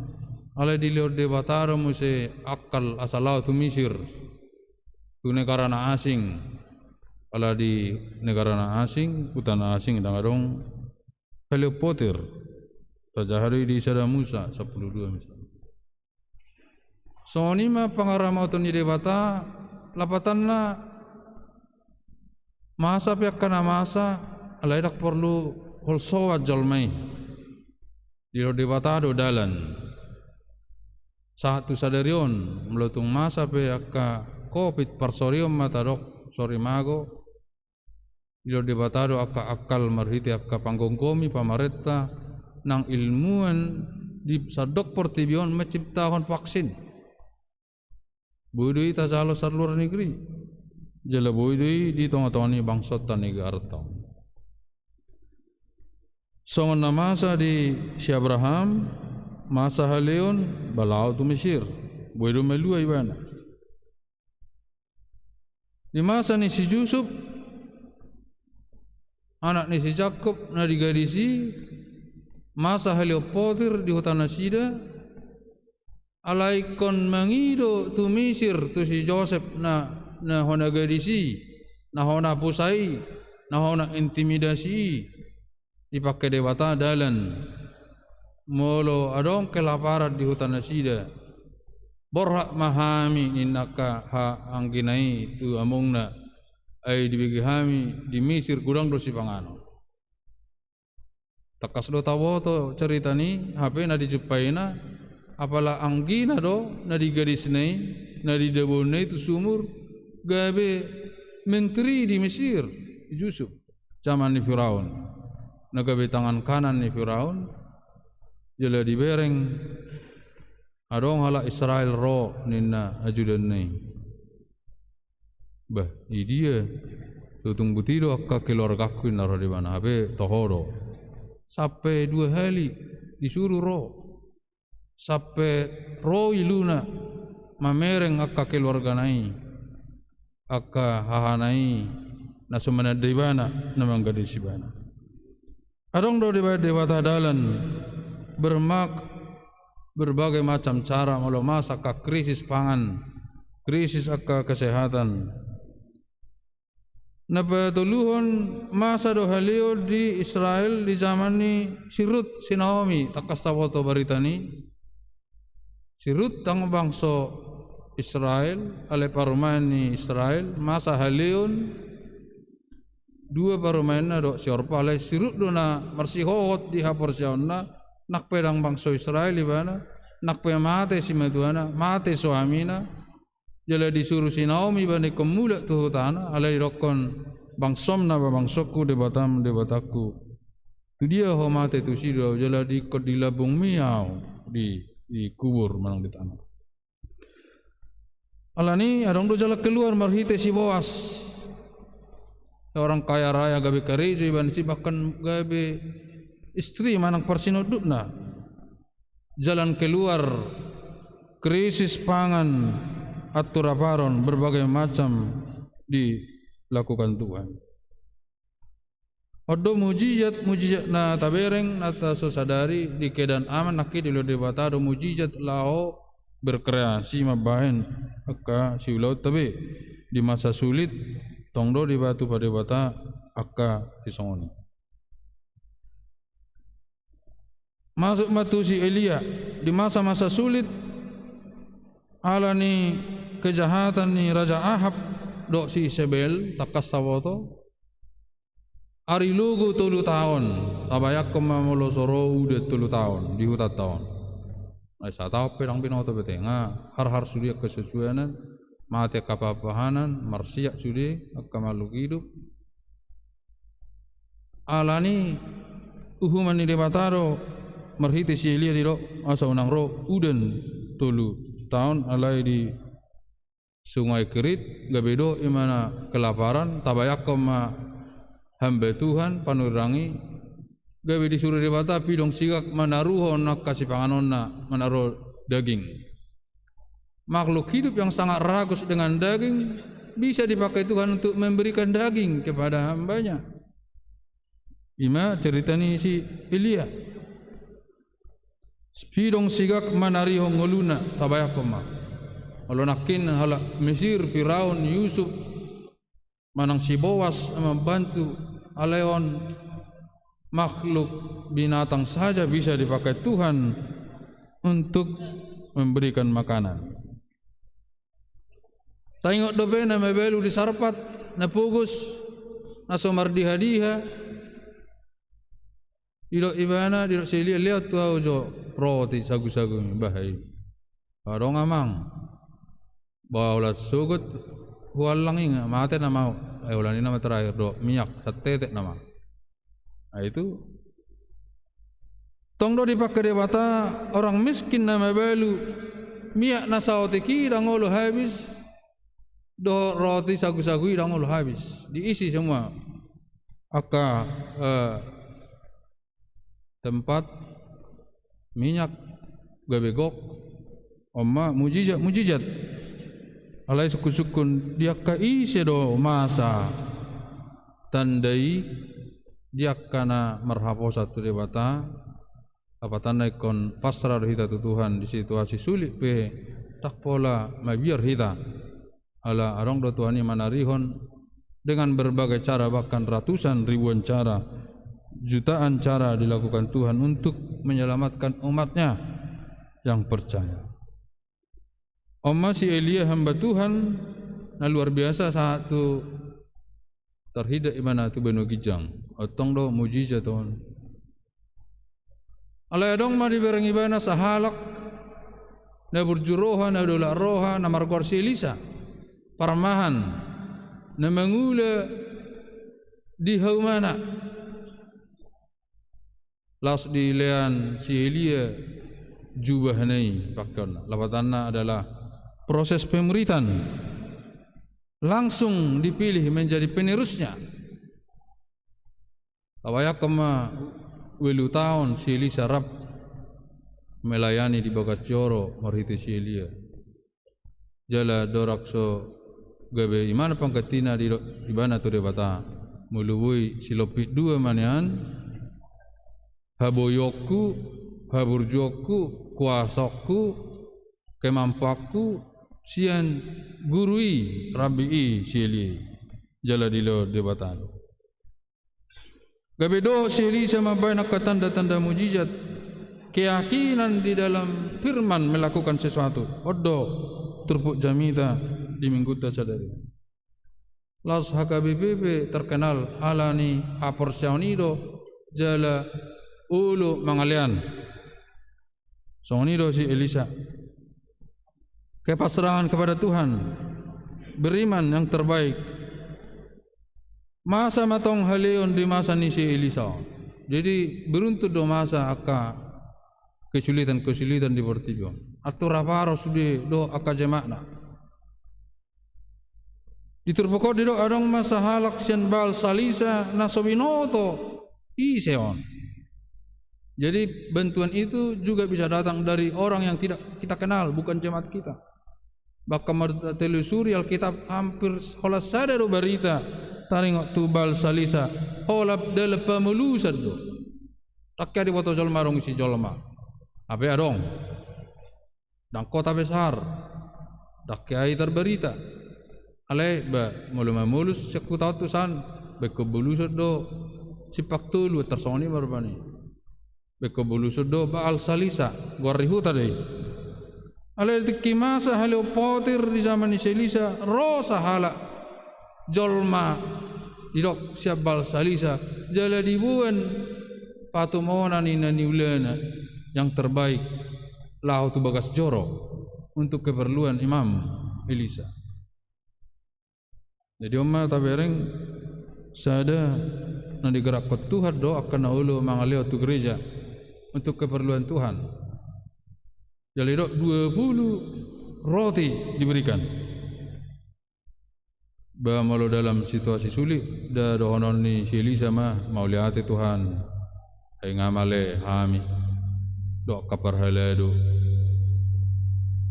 alai di lode bata muse akal asalau tu Misir, tu negara na asing, ala di negara na asing, utana asing dangarong beliau poter. Tajahari di Sada Musa 12 misalnya. So ni ma pangarama tu ni debata lapatan na masa pihak kana masa alai dak perlu holsoat jalmai di debata do dalan satu sadarion melutung masa pihak ka covid parsorium mata dok sori mago di debata do akal marhiti akka panggongkomi pamaretta nang ilmuwan di sadok pertibion menciptakan vaksin. Bodoh ita jalo sar luar negeri. Jala bodoh di tengah-tengah ni bangsat tan negara tau. Songon na masa di si Abraham, masa haleon balau tu Mesir. Bodoh melua ibana. Di masa ni si Yusuf, anak ni si Jacob na digadisi, masa halio potir di hutan Nasida alai kon mangido tu Misir tu si Joseph na hona gadisi na hona pusai na hona intimidasi dipakai dewata dalan molo adong kelaparan di hutan Nasida borhak mahami ninaka ha angginai tu amungna ai dibagi hami di Misir kurang dosi pangano. Takas do tawo to cerita ni HP na dijupaina apala anggina do na digadis nai na didebonai tu sumur gabe menteri di Mesir Yusuf zaman ni Firaun na gabe tangan kanan ni Firaun jela dibereng adong hala Israel ro ninna ajudan nai bah dia tutung butido akka keluarga ku naro di mana HP tohoro sampai 2 hari disuruh roh sampai roh iluna mamereng akka keluarga nai akka hahanai na sumana dibana namang gadis ibana adong do dewata dalan berbagai macam cara molo masa ka krisis pangan krisis akka kesehatan. Napatuluhon masa do halio di Israel di zaman ni Sirut si Naomi takas tawoto barita ni Sirut tang bangso Israel ale parumahan ni Israel masa halion 2 parumahan na do si Orpa ale Sirut do na marsihot di hapor sionna nak pedang bangso Israel ibana nak pe mate si maduana mate suamina jala disuruh si Naomi bani kemulak tu tanah alai rokon bangsom na bangsoku debatam debataku tu dia homate tu sido jala di kodilabung miau di kubur manang di tanah alani adong do jala keluar marhite si Boas orang kaya raya gabe karejo iban si bahkan gabe istri manang parsinodupna jalan keluar krisis pangan atur aparon berbagai macam dilakukan Tuhan. Odo mujizat na tabereng atas sadari di kedan aman nakki di lode batado mujizat lao berkreasi mabahen akka siulau tabe di masa sulit tongdo di batu pada bata akka disongoni. Masuk matu si Elia di masa-masa sulit alani kejahatan ni Raja Ahab do si Isabel takas tawoto ari lugu 3 tahun tabayak kemamulo soro udah 3 tahun di hutan tahun ay sa tao pirang pinoto betenga har sudia kesesuaian mate kapapahanan marsiak sudi akamaluk hidup alani uhuman ni debataro marhiti si Elia di ro asa unang ro uden tulu tahun alai di Sungai Kerit gabedo imana kelaparan tabayak ma hamba Tuhan panurangi gabe disuruh debata pidong sigak manaruho nak kasih panganonna menaruh daging. Makhluk hidup yang sangat ragus dengan daging bisa dipakai Tuhan untuk memberikan daging kepada hambanya. Ima cerita ni si Elia. Pidong sigak manariho ngoluna tabayakoma. Kalau nakin hala Mesir Firaun Yusuf manang si Boas membantu aleon makhluk binatang saja bisa dipakai Tuhan untuk memberikan makanan. Tengok dobe na mebelu di sarpat na pugus na somar diha dilo ibana dilo sili lihat tu jo roti sagu-sagu bahai barong amang bawa sugut hualang inga mate na mau ulani nama terakhir do minyak satete nama itu tong do dipakai debata orang miskin na mebelu minyak na saotiki dangolo habis do roti sagu-sagu idang ulu habis diisi semua aka tempat minyak gabegok omma mujizat alai sukun dia kaisi do masa tandai dia kana marhapo satu debata apa tanda kon pasrah hita Tuhan di situasi sulit pe tak pola mabiar hita ala arong do Tuhan manarihon dengan berbagai cara bahkan ratusan ribuan cara jutaan cara dilakukan Tuhan untuk menyelamatkan umatnya yang percaya. Amma si Elia hamba Tuhan na luar biasa saat tu terhidak imana tu benu gijang otong do mujizat Tuhan. Ala adong ma diberengi bana sahalak na burjuroha na dola roha na margor si Elisa parmahan na mangula di haumana las di lean si Elia jubah nai pakon lapatanna adalah proses pemuritan langsung dipilih menjadi penerusnya awaya kema welu tahun si Elisa rap melayani di Bagat Joro marhiti si Elia jala dorakso gabe imana pangkatina di ibana tu debata mulubui silopit dua manian haboyokku haburjoku kuasokku kemampaku sian gurui rabii sieli jala dilo debata gabe do sieli sama banyak tanda-tanda mujizat keyakinan di dalam firman melakukan sesuatu odo turpuk jamita di minggu sadari. Las HKBP terkenal alani aporsionido jala ulu mangalian. Sonido si Elisa. Kepasrahan kepada Tuhan. Beriman yang terbaik. Masa matong haleon di masa ni si Elisa. Jadi beruntun do masa aka kesulitan-kesulitan di Portigo. Atau raparo sudah do aka jemakna. Diturpoko dido adong masa halak sian bal salisa nasobinoto iseon. Jadi bantuan itu juga bisa datang dari orang yang tidak kita kenal, bukan jemaat kita. Bahkan telusuri Alkitab hampir hola sada do berita taringok tu bal salisa hola del pemulusan do. Takya di foto jolma rong isi jolma. Apa adong? Dan kota besar. Takya terberita. Alai ba mulus sekutau tusan bekebulusud do sipak tulu tersoni barbani bekebulusud do ba al salisa gorrihu tadi alai dikimasa halo potir di zaman ni Elisa rosa hala jolma didok siap bal salisa jala dibuan patumonan ina niulana yang terbaik lau tu Bagas Joro untuk keperluan Imam Elisa. Jadi omma tabereng sada na digerak ke Tuhan do akan ulu mangalio tu gereja untuk keperluan Tuhan. Jadi dok 20 roti diberikan. Bamalu dalam situasi sulit, dah dohonon ni sili sama mau lihat Tuhan. Hai ngamale hami, dok kapar haladu.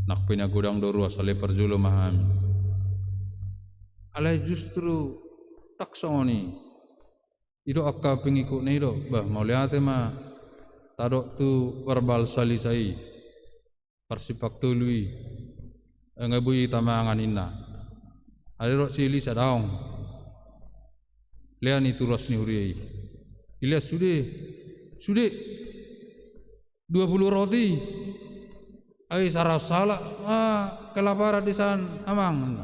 Nak punya gudang doru asale perjulu mahami. Alai justru tak songoni. Ido akka pengikut ni do, bah mau lihat ma tadok tu verbal salisai, persipak tului, ngabui tamangan inna. Ada rok sili sadaong, lihat ni turas ni huriai. Lihat sudah 20 roti. Ai saraf salah, kelaparan di sana amang.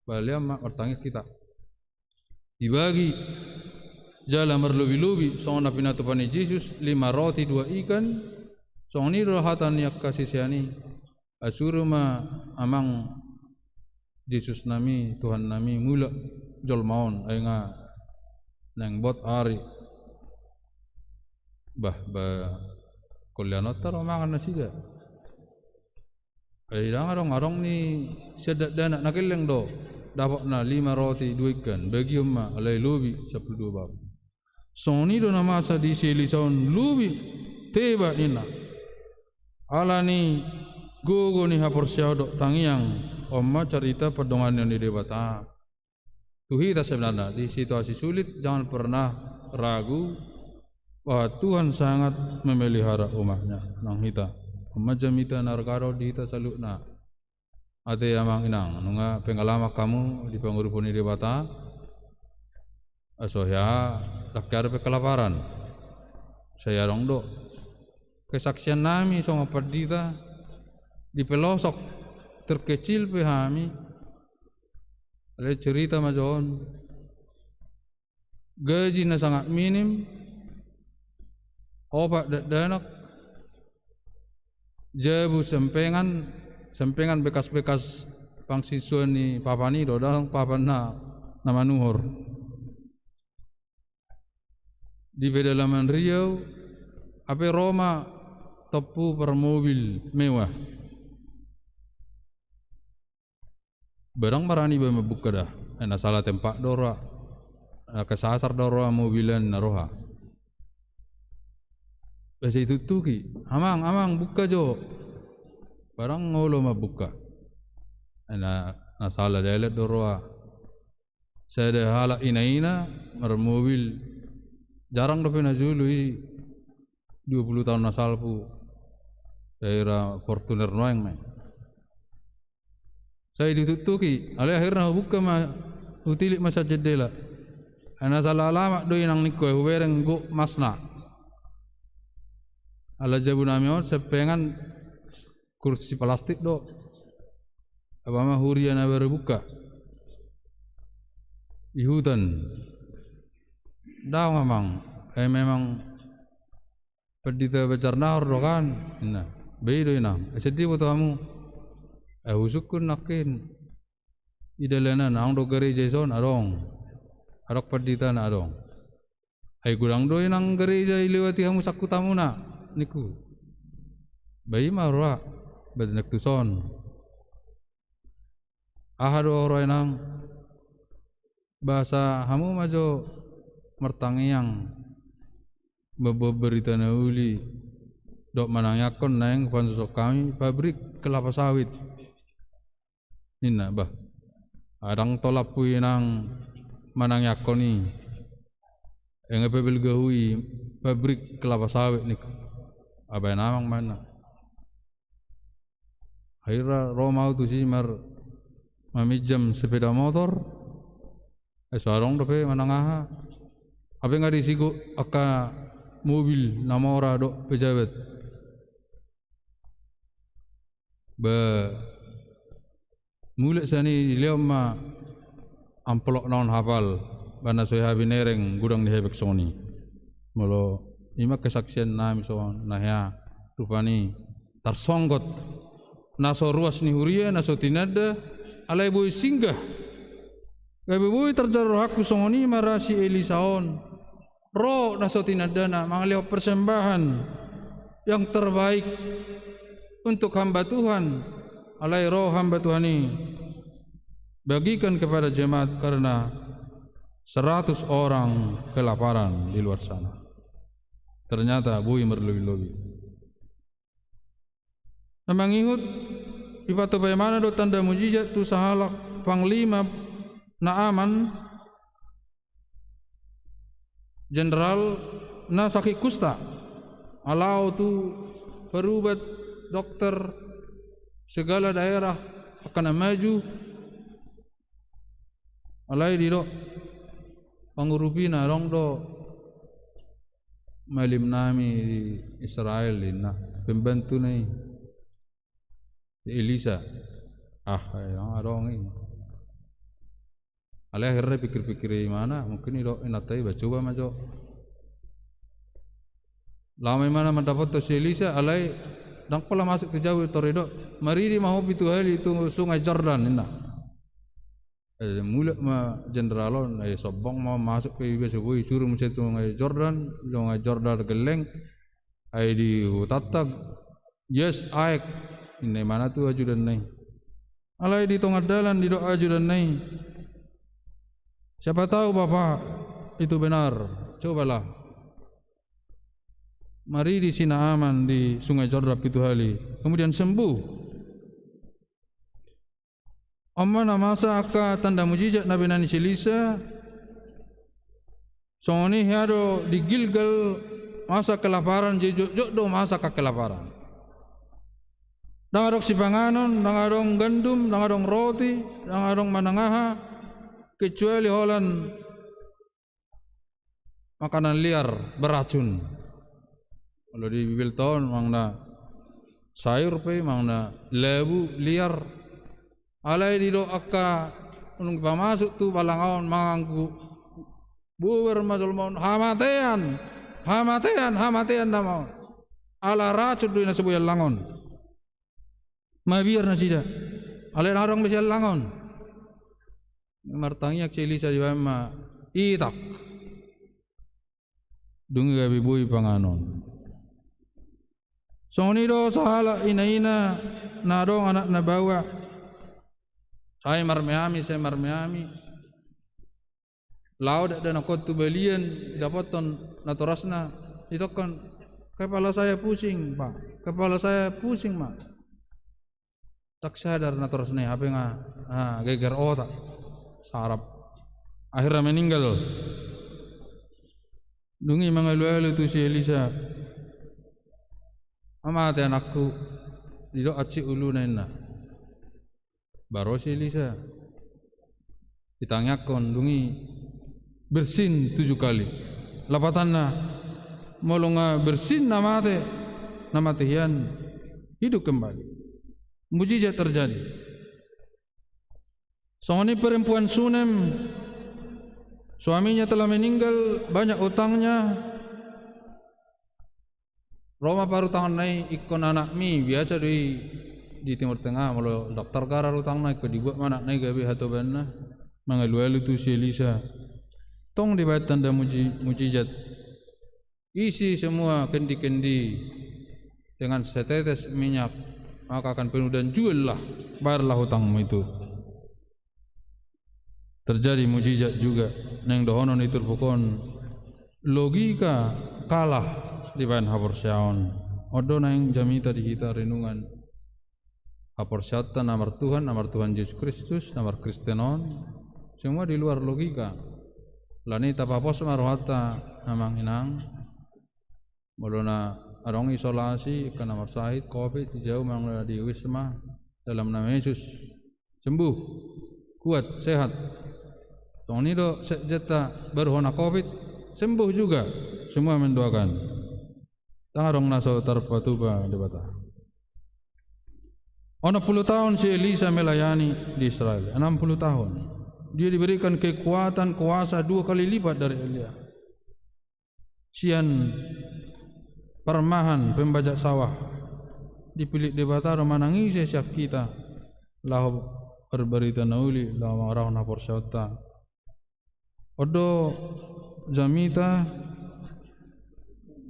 Baliam mak bertanya kita. Dibagi jalan berlubi-lubi, soalnya pinatu pani Yesus 5 roti 2 ikan. Soalnya ni rohatan yak kasih siani. Asuru ma amang Yesus nami Tuhan nami mula jol maun ai nga nang bot ari. Bah kolyanot taro mangan nasiga. Ai arong ni sedak dana nakileng do. Dapat na 5 roti 2 ikan bagi umma alai lubi 12 bab. Soni do nama sa di sili saun lubi teba ina. Ala ni gogo ni hapor siado tangiang omma cerita pedongan yang di debata. Tuhi ta sebenarnya di situasi sulit jangan pernah ragu bahwa Tuhan sangat memelihara umatnya nang hita. Macam ita narkaro di ita salukna. Ate amang inang nunga pengalaman kamu di pengurupun di debata. Asohya lakyar pe kelaparan. Saya rongdo kesaksian nami sama perdita di pelosok terkecil pe kami. Ada cerita majon. Gaji na sangat minim. Obat danak jabu sempengan bekas-bekas pangsiswa ni papani do dalam papana nama nuhur di pedalaman Riau ape Roma tepu per mobil mewah barang marani ba mabuka dah ana salah tempat dora kesasar dora mobilan naroha. Basa itu tuki, amang buka jo, barang ngolo ma buka. Ana salah dalet dorwa. Saya dah halak ina mobil jarang dope na jului 20 tahun nasalpu daerah Fortuner noeng me. Saya ditutuki, ale akhirnya buka ma utilik masa jendela. Ana salah alamat doi nang niko wereng go masna. Ala jabu namion sepengan kursi plastik do. Apa mah hurian baru buka. Di hutan. Dah memang pedita becarna do kan. Nah, beido ina. Sedih buat kamu. Usukun nakin. Idalana nang do gereja son arong. Arok pedita na arong. Ai gudang do nang gereja ilewati kamu sakutamu na. Niku bayi marwa benak tuson ahado roy nang bahasa hamu majo mertangiang berita nauli dok manangyakon naeng pansosok kami pabrik kelapa sawit nina bah adang tolap pui nang manangyakon ni engepe belgahui pabrik kelapa sawit niku abay namang mana akhirnya Roma tu si mamijam sepeda motor sarong dope manangaha abe nga disigo aka mobil namora do pejabat ba mulai sani liam ma amplok non hafal bana soy habinereng gudang di hebek soni molo ima kesaksian nami so nahya rupani tarsonggot naso ruas ni huria naso tinada alai boy singgah gabe boy terjaro hakku songoni marasi Elisaon ro naso tinada na mangalio persembahan yang terbaik untuk hamba Tuhan, alai roh hamba Tuhan ini bagikan kepada jemaat karena 100 orang kelaparan di luar sana. Ternyata bui merlebih-lebih. Namang ihut ipatu bagaimana do tanda mujizat tu sahalak panglima Naaman jenderal na sakit kusta. Alau tu perubat dokter segala daerah akan maju. Alai di do pangurupina rong do malim nami di Israel na pembantu nai Elisa yang arong ini alai akhirnya pikir-pikir mana mungkin itu inatai coba majo lama mana mendapat tu si Elisa alai dang pala masuk ke jauh torido mari di mahu itu hal itu sungai Jordan ini mulak ma jenderalon sobong mau masuk ke ibu sebuah suruh mencet sungai Jordan geleng di hutatag yes aek ini mana tu ajudan nai alai di tengah dalan di doa ajudan nai siapa tahu Bapak itu benar cobalah mari di sina aman di sungai Jordan itu hali kemudian sembuh Amma masa aka tanda mujizat Nabi Nani Elisa songoni hado di Gilgal masa kelaparan jejok do masa kelaparan dangadong sipanganon dangadong gandum dangadong roti dangadong manangaha kecuali holan makanan liar beracun kalau di bibil tahun mangna sayur pe mangna lebu liar alai di do akka unung pamasuk tu balangaon mangangku buwer majul maun hamatean namau ala racun tu na sebuah langon mabiar na sida alai narong bisa langon martangyak si Elisa di bama itak dungi gabi bui panganon songoni do sahala ina nadong anak na bawa saya marmeami laud dan aku tu belian dapaton naturasna itu kan kepala saya pusing Pak kepala saya pusing Mak tak sadar naturasna apa nga geger otak sarap akhirnya meninggal dungi mangalu-alu tu si Elisa amate anakku di do aci ulu nena baru si Elisa ditanyakan dungi bersin 7 kali lapatanna molonga bersin nama tihian hidup kembali mujizat terjadi songoni perempuan Sunem suaminya telah meninggal banyak utangnya Roma paru tangan nai ikon anak mi biasa di Timur Tengah malu dokter karar utang naik ke dibuat mana naik gabi hatu bana mangalu tu si Elisa tong dibayar tanda mujizat isi semua kendi-kendi dengan setetes minyak maka akan penuh dan juallah bayarlah hutangmu itu terjadi mujizat juga neng dohonon itu pokon logika kalah di bahan hapor syaon odo neng jamita di kita renungan hapor syatan namar Tuhan Yesus Kristus namar Kristenon semua di luar logika lani tapapos marohata namang inang molona arong isolasi ke namar sahid covid jauh mang di wisma dalam nama Yesus sembuh kuat sehat tong nido sejata berhona covid sembuh juga semua mendoakan tarong naso tarpatuba debata Ono 10 tahun si Elisa melayani di Israel 60 tahun dia diberikan kekuatan kuasa 2 kali lipat dari Elia sian permahan pembajak sawah dipilih debata menangis siap kita lahu berberita nauli lahu marah na porsyota odo jamita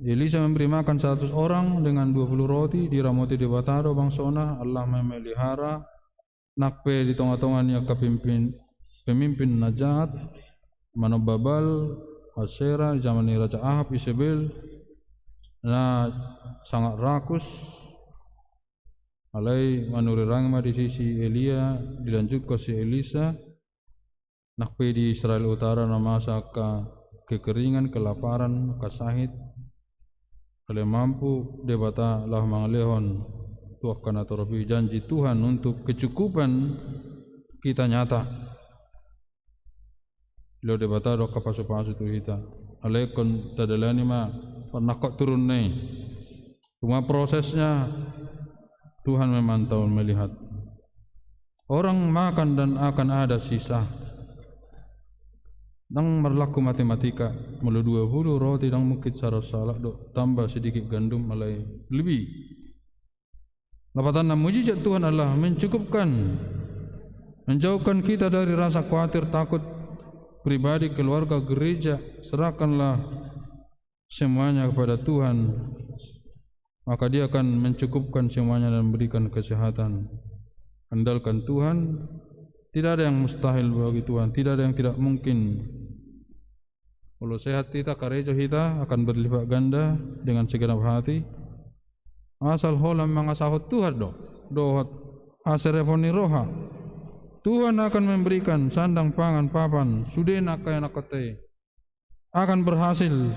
Elisa memberi makan 100 orang dengan 20 roti, diramoti di bataro bangsona, Allah memelihara, nakpe di tengah-tengahnya ke pemimpin Najat, Manobabal, Asera, zaman Raja Ahab, Isabel, nah sangat rakus, alai manuri rangma di sisi Elia, dilanjutkan si Elisa, nakpe di Israel Utara namasa kekeringan, kelaparan, kasahit, kalau mampu debata lah mangalehon tuakan atau lebih janji Tuhan untuk kecukupan kita nyata. Lo debata do kapasu-pasu tu kita. Alekon tadalani ma pernah kok turun nih. Cuma prosesnya Tuhan memantau melihat. Orang makan dan akan ada sisa. Dang berlaku matematika, mulu 20 roti dang mungkin cara salah do tambah sedikit gandum malai lebih. Lapatan mujizat Tuhan Allah mencukupkan, menjauhkan kita dari rasa khawatir, takut pribadi, keluarga, gereja. Serahkanlah semuanya kepada Tuhan, maka Dia akan mencukupkan semuanya dan memberikan kesehatan. Andalkan Tuhan. Tidak ada yang mustahil bagi Tuhan, tidak ada yang tidak mungkin. Kalau sehat kita, karejo kita akan berlipat ganda dengan segenap hati. Asal holam mangasahut Tuhan dohot aserefoni roha. Tuhan akan memberikan sandang pangan papan, sudena kaya nakote. Akan berhasil.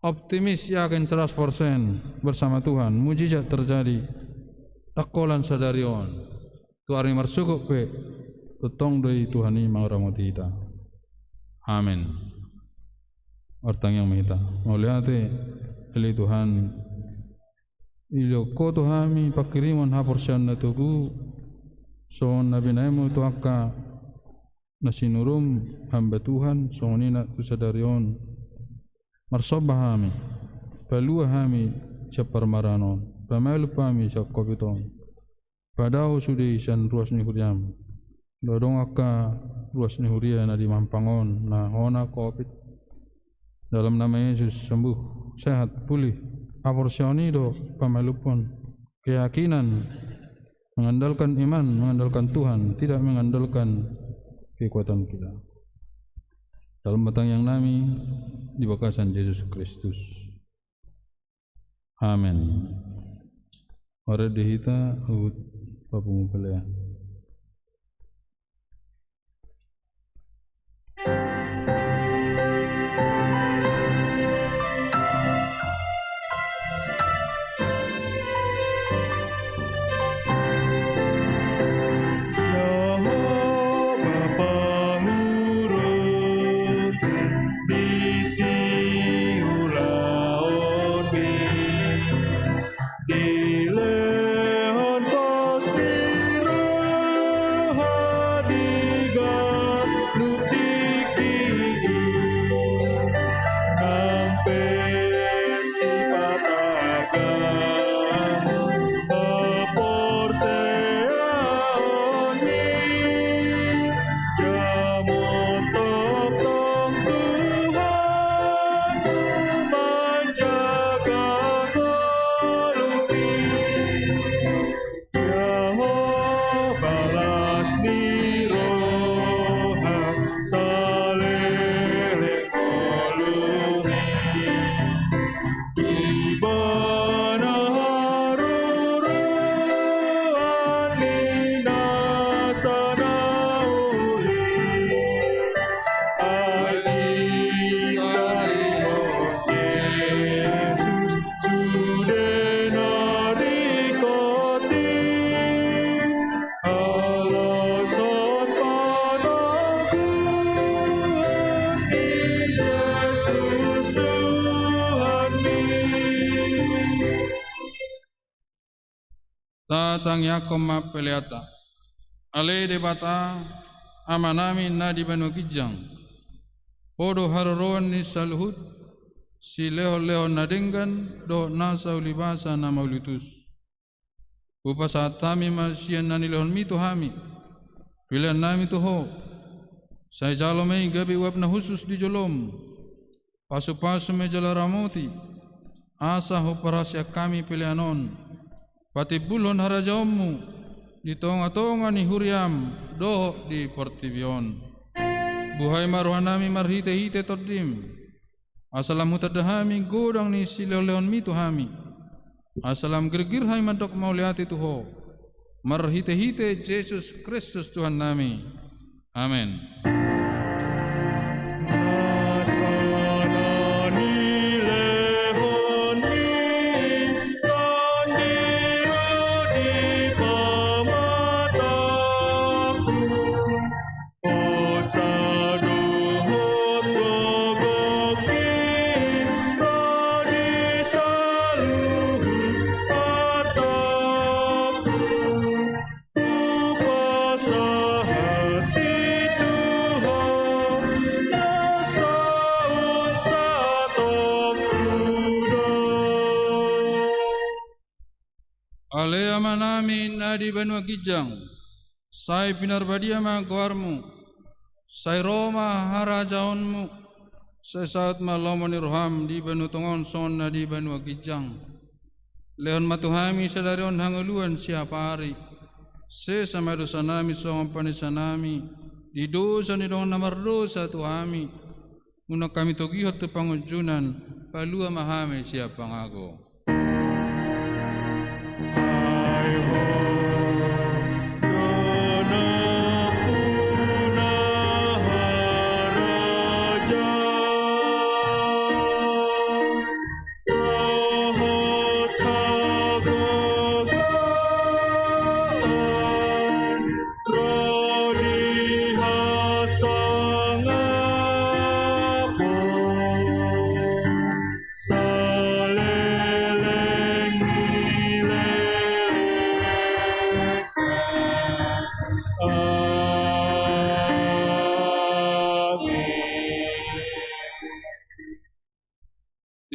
Optimis yakin 100% bersama Tuhan. Mujizat terjadi. Takolan sadarion. Tuari marsukuk pe. Tutong doi Tuhani mangramoti kita. Amin. Ortang yang mahita. Mauliate eli Tuhan. Ilo ko Tuhami pakiriman haporsian na tugu. So nabi naimu tuaka nasinurum hamba Tuhan. So nina tusadarion. Marsobahami. Paluahami siapar marano. Pamalupami siap kopiton. Padahal sudah isan ruas ni huriam. Dodong akka ruas ni huria na di mampangon na hona COVID. Dalam nama Yesus sembuh, sehat, pulih. Aporsioni do pamalupon. Keyakinan, mengandalkan iman, mengandalkan Tuhan, tidak mengandalkan kekuatan kita. Dalam batang yang nami di bakasan Yesus Kristus. Amin. Ora dihita papung pelea. Tatang yakom mapeleata. Ale debata amanami na di banu kijang. Podo haroron ni salhut si leho nadenggan do nasa ulibasa na maulitus. Upasatami masyan na nilehon mito hami. Pilihan nami tuho. Saya jalomay gabi wap na husus di jolom. Pasu-pasu me jalaramoti. asa huparasya kami pilihanon, pati bulon harajaommu, di tonga-tonga ni huriam, doho di portibion. Buhay maruhanami marhite-hite tordim, asalam hutadahami godang ni sileleon mi tuhami, asalam gergir hai madok mauliati tuho, marhite-hite Yesus Kristus Tuhan nami. Amin. Alea manami nadi Banua Kijang, sai pinarbadia ma goarmu, sai Roma harajaonmu, sai saat malomoni roham di Banu Tongon son nadi Banua Kijang. Leon matuhami sadarion hanguluan siapa hari, se sama dosa nami soang panisanami, di dosa ni dong namar dosa tuhami, guna kami togihot tu pangujunan, palua mahame siapa ngago.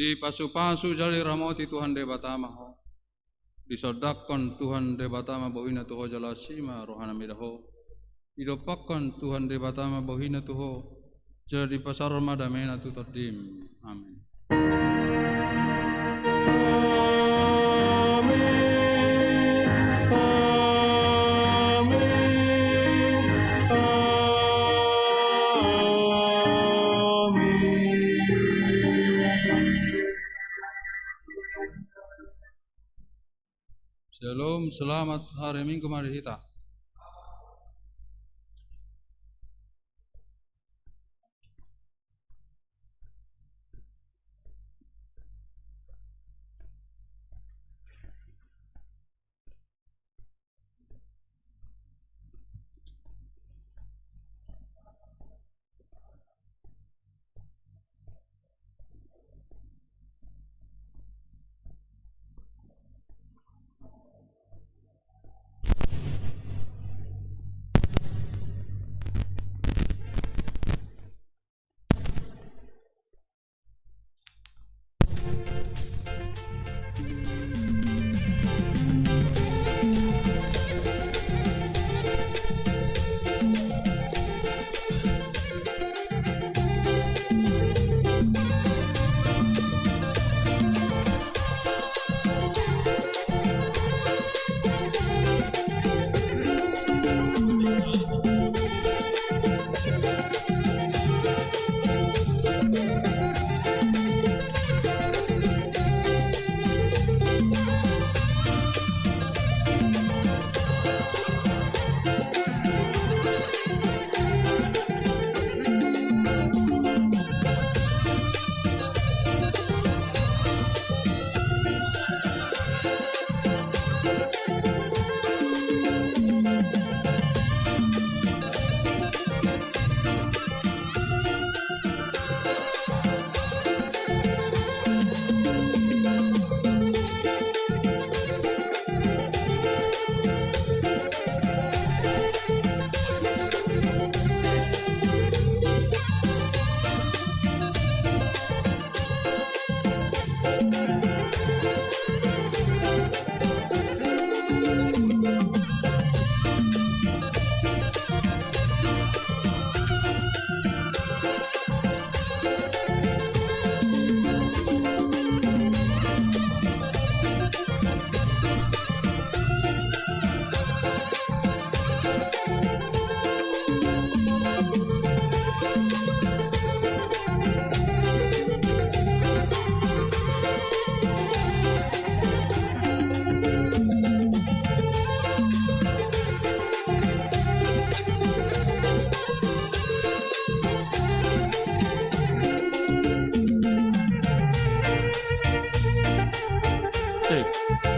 Di pasu-pasu jali ramoti Tuhan debatama ho, disodakon Tuhan debatama bawina tuho jalasima rohana midaho, idopakon Tuhan debatama bawina tuho, jadi pasar madamena tu terdim. Amin. Shalom, selamat hari Minggu mari kita. Asik.